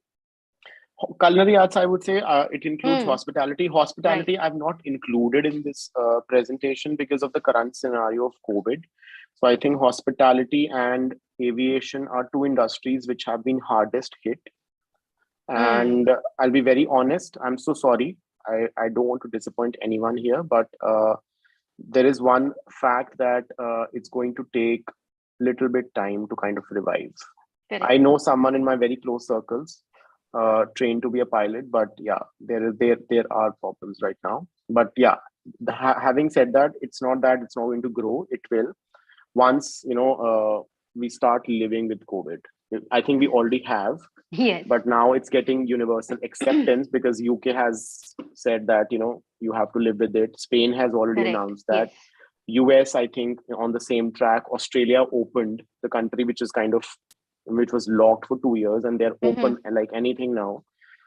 Culinary arts, I would say it includes hospitality. Hospitality, right. I've not included in this presentation because of the current scenario of COVID. So I think hospitality and aviation are two industries which have been hardest hit. And I'll be very honest, I'm so sorry. I don't want to disappoint anyone here, but there is one fact that it's going to take a little bit time to kind of revive. Correct. I know someone in my very close circles trained to be a pilot, but yeah, there are problems right now. But yeah, having said that it's not going to grow. It will once we start living with COVID. I think we already have. Yes. But now it's getting universal acceptance because UK has said that you have to live with it. Spain has already announced that. Yes. US, I think, on the same track. Australia opened, the country which was locked for 2 years, and they're open like anything now.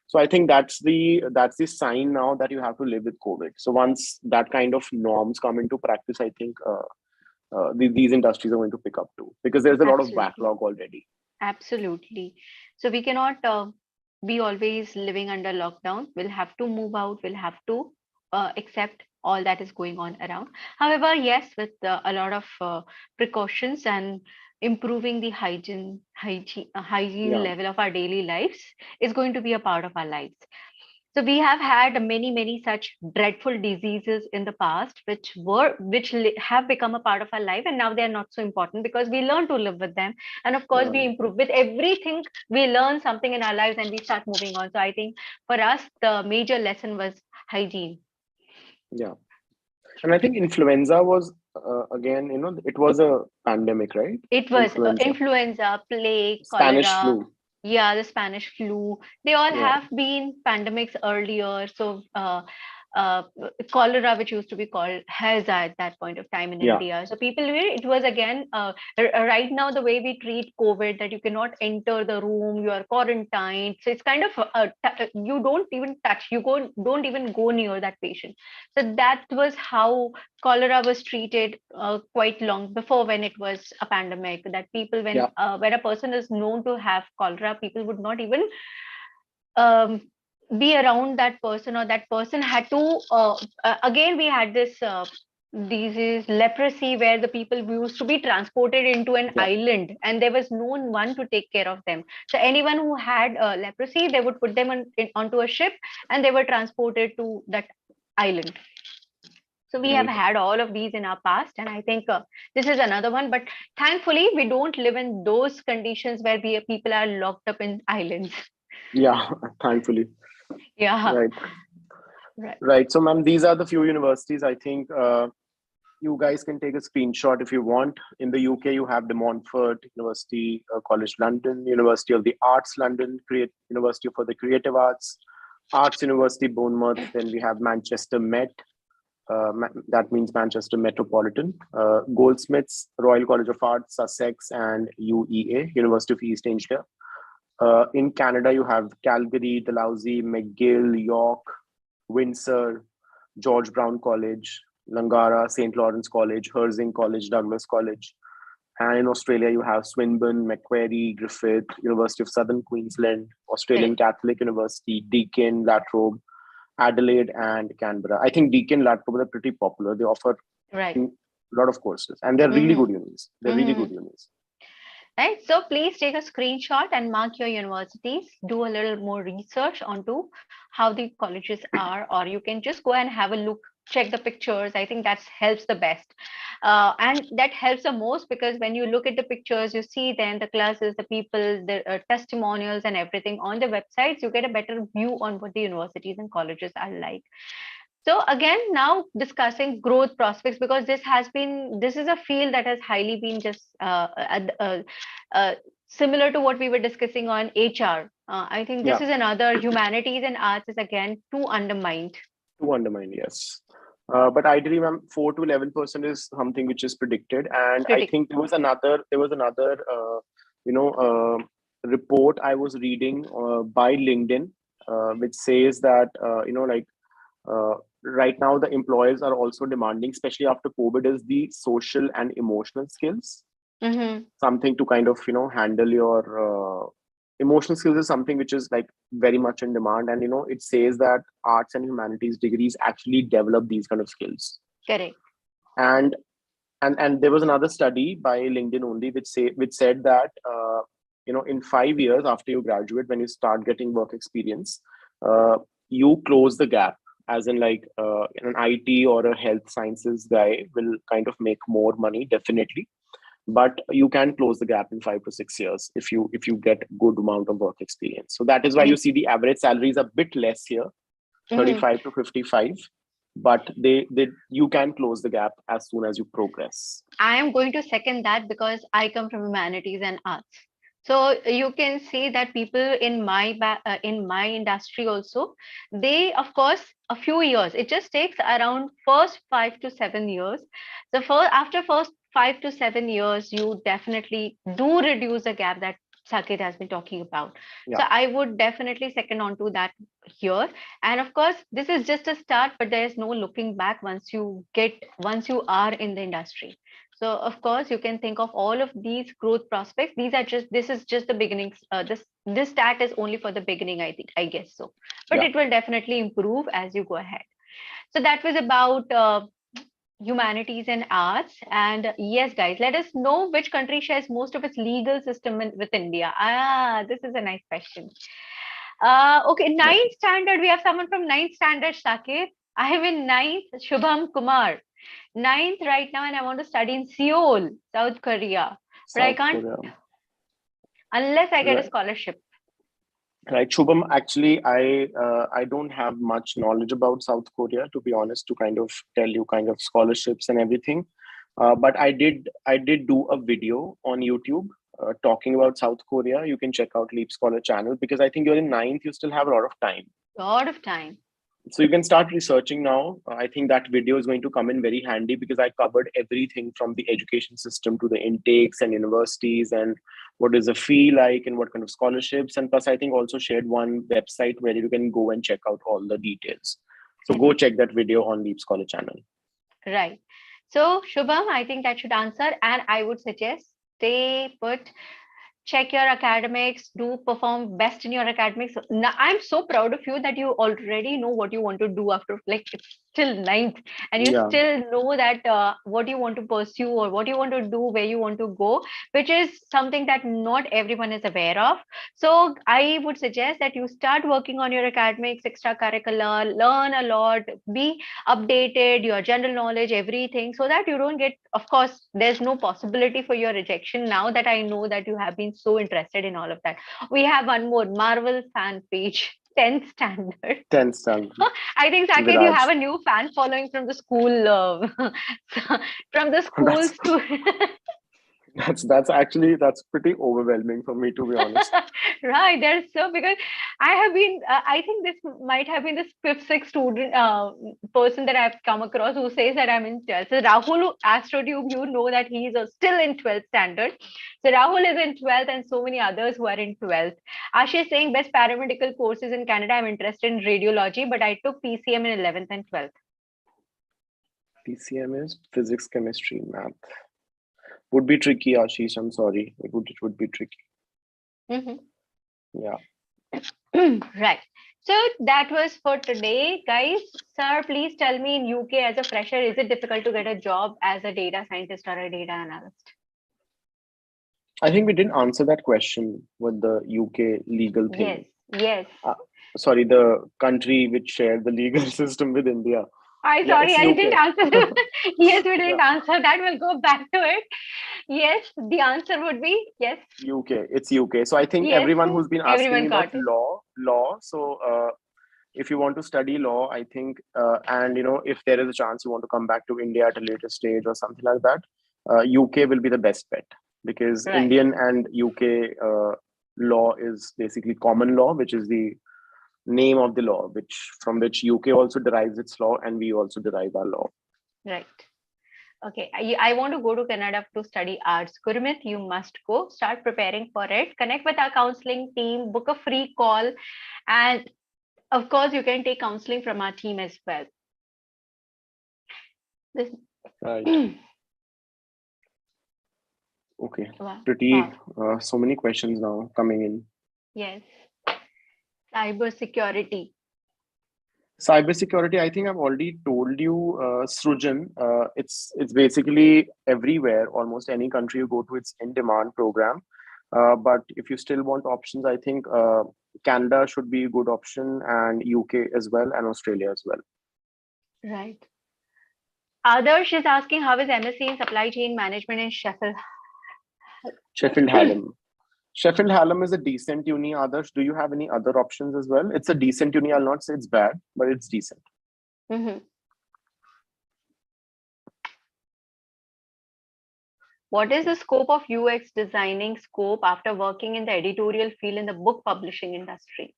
So I think that's the sign now that you have to live with COVID. So once that kind of norms come into practice, I think these industries are going to pick up too, because there's a lot of Absolutely. backlog already. Absolutely. So we cannot be always living under lockdown. We'll have to move out. We'll have to accept all that is going on around. However, yes, with a lot of precautions and improving the hygiene Yeah, level of our daily lives is going to be a part of our lives. So we have had many such dreadful diseases in the past, have become a part of our life, and now they are not so important because we learn to live with them, and of course yeah, we improve with everything. We learn something in our lives and we start moving on. So I think for us the major lesson was hygiene. yeah. And I think influenza was again, it was a pandemic, right? It was Influenza, influenza, plague, Spanish cholera. flu. Yeah, the Spanish flu. They all Yeah, have been pandemics earlier. So, uh, cholera, which used to be called Heza at that point of time in yeah, India. So, it was again, right now, the way we treat COVID, that you cannot enter the room, you are quarantined. So, it's kind of, you don't even touch, don't even go near that patient. So, that was how cholera was treated quite long before, when it was a pandemic, that people, yeah, when a person is known to have cholera, people would not even um, be around that person, or that person had to again we had this disease leprosy, where the people used to be transported into an yeah. island and there was no one to take care of them. So anyone who had leprosy, they would put them onto a ship and they were transported to that island. So we have Right. had all of these in our past, and I think this is another one. But thankfully, we don't live in those conditions where people are locked up in islands. Yeah, thankfully. Yeah, Right. right. Right. So, ma'am, these are the few universities. I think you guys can take a screenshot if you want. In the UK, you have De Montfort University, College London, University of the Arts London, University for the Creative Arts, Arts University Bournemouth. Then we have Manchester Met. That means Manchester Metropolitan. Goldsmiths, Royal College of Arts, Sussex, and UEA, University of East Anglia. In Canada, you have Calgary, Dalhousie, McGill, York, Windsor, George Brown College, Langara, St. Lawrence College, Herzing College, Douglas College. And in Australia, you have Swinburne, Macquarie, Griffith, University of Southern Queensland, Australian Correct. Catholic University, Deakin, La Trobe, Adelaide, and Canberra. I think Deakin, La Trobe are pretty popular. They offer Right. a lot of courses, and they're really Mm-hmm. good unis. They're really Mm-hmm. good unis. Right. So please take a screenshot and mark your universities. Do a little more research onto how the colleges are, or you can just go and have a look, check the pictures. I think that helps the best. And that helps the most because when you look at the pictures, you see then the classes, the people, the testimonials, and everything on the websites, you get a better view on what the universities and colleges are like. So again, now discussing growth prospects, because this is a field that has highly been just uh, similar to what we were discussing on HR. I think this Yeah, is another. Humanities and arts is again too undermined. to undermine, yes. But ideally, ma'am, 4 to 11% is something which is predicted, and I Predict. think there was another report I was reading by LinkedIn, which says that uh, right now the employers are also demanding, especially after COVID, is the social and emotional skills. Mm-hmm. Something to kind of handle your emotional skills is something which is like very much in demand, and it says that arts and humanities degrees actually develop these kind of skills. Correct. And and there was another study by LinkedIn only which said that in 5 years after you graduate, when you start getting work experience, you close the gap, as in like an IT or a health sciences guy will kind of make more money, definitely, but you can close the gap in 5 to 6 years if you get good amount of work experience. So that is why you see the average salary is a bit less here, Mm-hmm. 35 to 55, but they you can close the gap as soon as you progress. I am going to second that because I come from humanities and arts. So you can see that people in my industry also, they of course a few years. It just takes around first 5 to 7 years. So after first 5 to 7 years, you definitely do reduce the gap that Saket has been talking about. So Yeah. I would definitely second on to that here. And of course, this is just a start, but there is no looking back once you are in the industry. So of course, you can think of all of these growth prospects. This is just the beginnings. This stat is only for the beginning, I think, I guess so. But Yeah. it will definitely improve as you go ahead. So that was about humanities and arts. And yes, guys, let us know which country shares most of its legal system with India. This is a nice question. Okay, Right. ninth standard. We have someone from ninth standard, Saket. I am in ninth, Shubham Kumar. Ninth right now, and I want to study in Seoul, South Korea. But I South can't Korea. unless I get a Right. scholarship. Right, Shubham. Actually, I don't have much knowledge about South Korea, to be honest, to kind of tell you kind of scholarships and everything. But I did do a video on YouTube talking about South Korea. You can check out LeapScholar channel because I think you're in ninth. You still have a lot of time, Lot of time. so you can start researching now. I think that video is going to come in very handy because I covered everything from the education system to the intakes and universities and what is the fee like and what kind of scholarships. And plus, I think also shared one website where you can go and check out all the details. So go check that video on Leap Scholar channel. Right. So, Shubham, I think that should answer. And I would suggest stay put, check your academics, do perform best in your academics. Now, I'm so proud of you that you already know what you want to do after, like, it's still ninth, and you Yeah, still know that what you want to pursue or what you want to do, where you want to go, which is something that not everyone is aware of. So I would suggest that you start working on your academics, extracurricular, learn a lot, be updated, your general knowledge, everything, so that you don't get, of course, there's no possibility for your rejection now that I know that you have been so interested in all of that. We have one more Marvel fan page. 10th standard. 10th standard. I think Saket, you have Viraj. a new fan following from the school, from the schools That's to that's pretty overwhelming for me, to be honest. right. There's so because I have been. I think this might have been the fifth, sixth student person that I've come across who says that I'm in 12th. So Rahul Astrotube, you know that he's still in 12th standard. So Rahul is in 12th, and so many others who are in 12th. Ashish saying best paramedical courses in Canada. I'm interested in radiology, but I took PCM in 11th and 12th. PCM is physics, chemistry, math. Would be tricky, Ashish. I'm sorry. It would be tricky. Mm-hmm. Yeah. Right. So that was for today, guys. Sir, please tell me in UK as a fresher, is it difficult to get a job as a data scientist or a data analyst? I think we didn't answer that question with the UK legal Yes, thing. yes. Uh, Sorry, the country which shared the legal system with India. I Yeah, sorry, it's I didn't UK. answer. Yes, we Yeah, didn't answer that. We'll go back to it. Yes, the answer would be yes, UK. It's UK. So I think yes. everyone who's been asking me Everyone about got it. law. So if you want to study law, I think, and if there is a chance you want to come back to India at a later stage or something like that, UK will be the best bet because Right, Indian and UK law is basically common law, which is the name of the law, which from which UK also derives its law, and we also derive our law. right. Okay, I want to go to Canada to study arts. Gurmit, you must go. Start preparing for it. Connect with our counseling team. Book a free call, and of course, you can take counseling from our team as well. This, Right. wow, Okay. wow, Pretty. So many questions now coming in. yes. Cyber security. Cybersecurity, I think I've already told you, Srujan. It's basically everywhere. Almost any country you go to, it's in demand program. But if you still want options, I think Canada should be a good option, and UK as well, and Australia as well. Right. Adarsh is asking how is MSc in supply chain management in Sheffield? Sheffield Hallam. Sheffield Hallam is a decent uni. Others, do you have any other options as well? It's a decent uni. I'll not say it's bad, but it's decent. Mm-hmm. What is the scope of UX designing scope after working in the editorial field in the book publishing industry?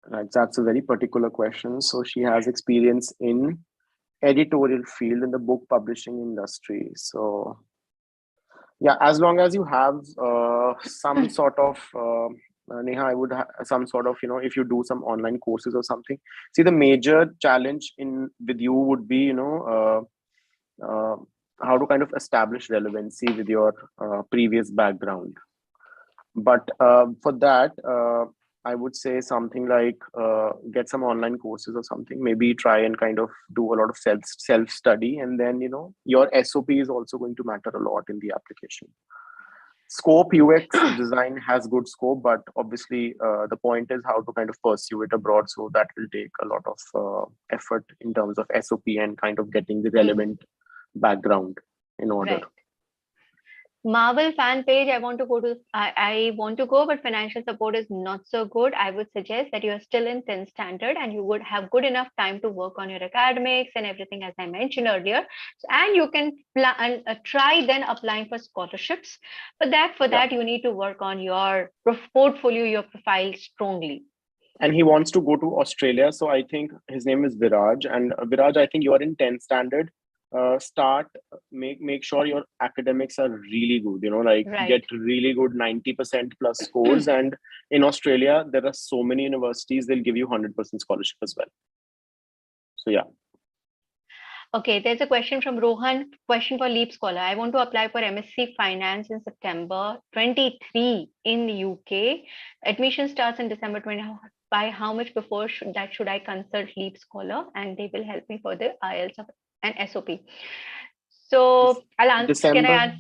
Right, that's a very particular question. So she has experience in editorial field in the book publishing industry. So yeah, as long as you have some sort of Neha, I would some sort of, if you do some online courses or something. See, the major challenge in with you would be, how to kind of establish relevancy with your previous background. But for that, I would say something like get some online courses or something. Maybe try and kind of do a lot of self study, and then your SOP is also going to matter a lot in the application. Scope UX design has good scope, but obviously the point is how to kind of pursue it abroad. So that will take a lot of effort in terms of SOP and kind of getting the relevant background in order. Right. Marvel fan page, I want to go to, I want to go, but financial support is not so good. I would suggest that you are still in 10th standard and you would have good enough time to work on your academics and everything, as I mentioned earlier. And you can try then applying for scholarships. But for that, you need to work on your portfolio, your profile strongly. And he wants to go to Australia. So I think his name is Viraj. And Viraj, I think you are in 10th standard. Make sure your academics are really good, get really good 90% plus scores. And in Australia, there are so many universities, they'll give you 100% scholarship as well. So yeah. Okay, there's a question from Rohan. Question for LeapScholar. I want to apply for MSc Finance in September 23 in the UK. Admission starts in December 20. By how much before should I consult LeapScholar, and they will help me for the IELTS and SOP. So I'll answer. December. Can I answer?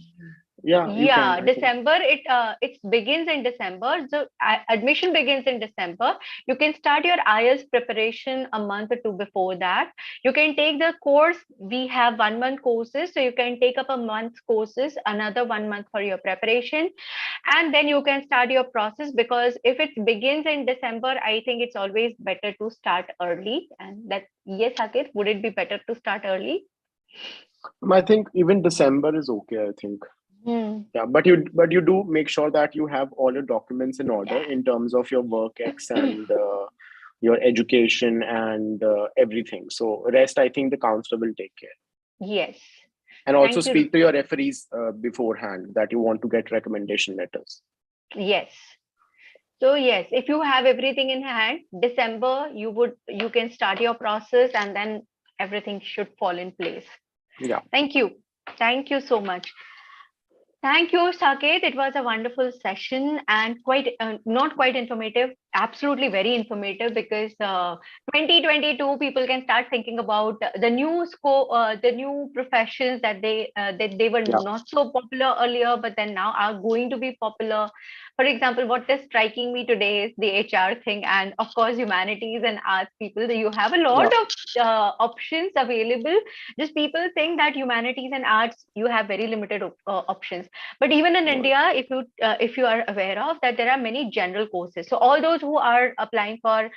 Yeah, December. It begins in December. So admission begins in December. You can start your IELTS preparation a month or two before that. You can take the course. We have 1 month courses, so you can take up a month's courses, another 1 month for your preparation, and then you can start your process. Because if it begins in December, I think it's always better to start early. And that, yes, Saket, would it be better to start early? I think even December is okay, I think. Yeah, but you do make sure that you have all your documents in order in terms of your work ex and your education and everything. So rest, I think the counselor will take care. Yes. And also speak to your referees beforehand that you want to get recommendation letters. Yes. So yes, if you have everything in hand, December, you can start your process, and then everything should fall in place. Yeah. Thank you. Thank you so much. Thank you, Saket. It was a wonderful session and not quite informative, absolutely very informative, because 2022 people can start thinking about the new scope, the new professions that they were not so popular earlier, but then now are going to be popular. For example, what is striking me today is the HR thing, and of course, humanities and arts people. You have a lot of options available. Just people think that humanities and arts, you have very limited options. But even in India, if you are aware of that, there are many general courses. So all those who are applying for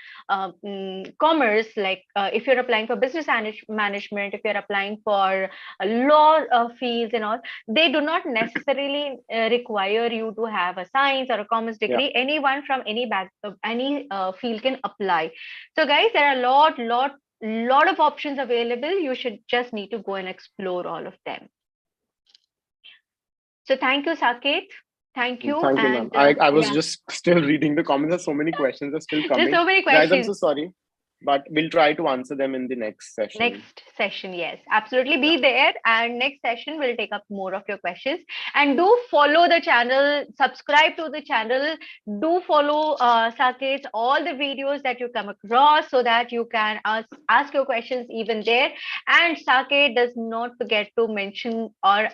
commerce, like if you're applying for business management, if you're applying for law fields and all, they do not necessarily require you to have a science or a commerce degree. Anyone from any field can apply. So guys, there are a lot of options available. You should just need to go and explore all of them. So thank you, Saket. Thank you. Thank you, ma'am. I was just still reading the comments. There's so many questions are still coming. There's so many questions. Guys, I'm so sorry. But we'll try to answer them in the next session. Yes, absolutely. Be there, and next session we'll take up more of your questions. And do follow the channel, subscribe to the channel, do follow Saket's all the videos that you come across, so that you can ask your questions even there. And Saket does not forget to mention or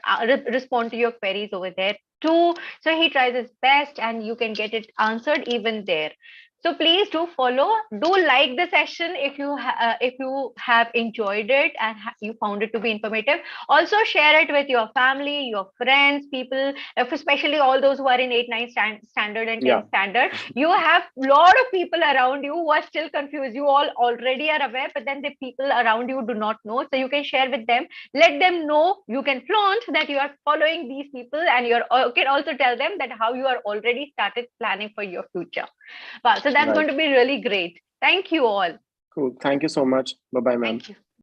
respond to your queries over there too. So he tries his best, and you can get it answered even there. So please do follow. Do like the session if you have enjoyed it and you found it to be informative. Also share it with your family, your friends, people, especially all those who are in 8, 9 standard and 10 Yeah, standard. You have a lot of people around you who are still confused. You all already are aware, but then the people around you do not know. So you can share with them. Let them know. You can flaunt that you are following these people, and you can also tell them that how you are already started planning for your future. Wow, so that's right. going to be really great. Thank you all. Cool. Thank you so much. Bye bye, ma'am. Thank you.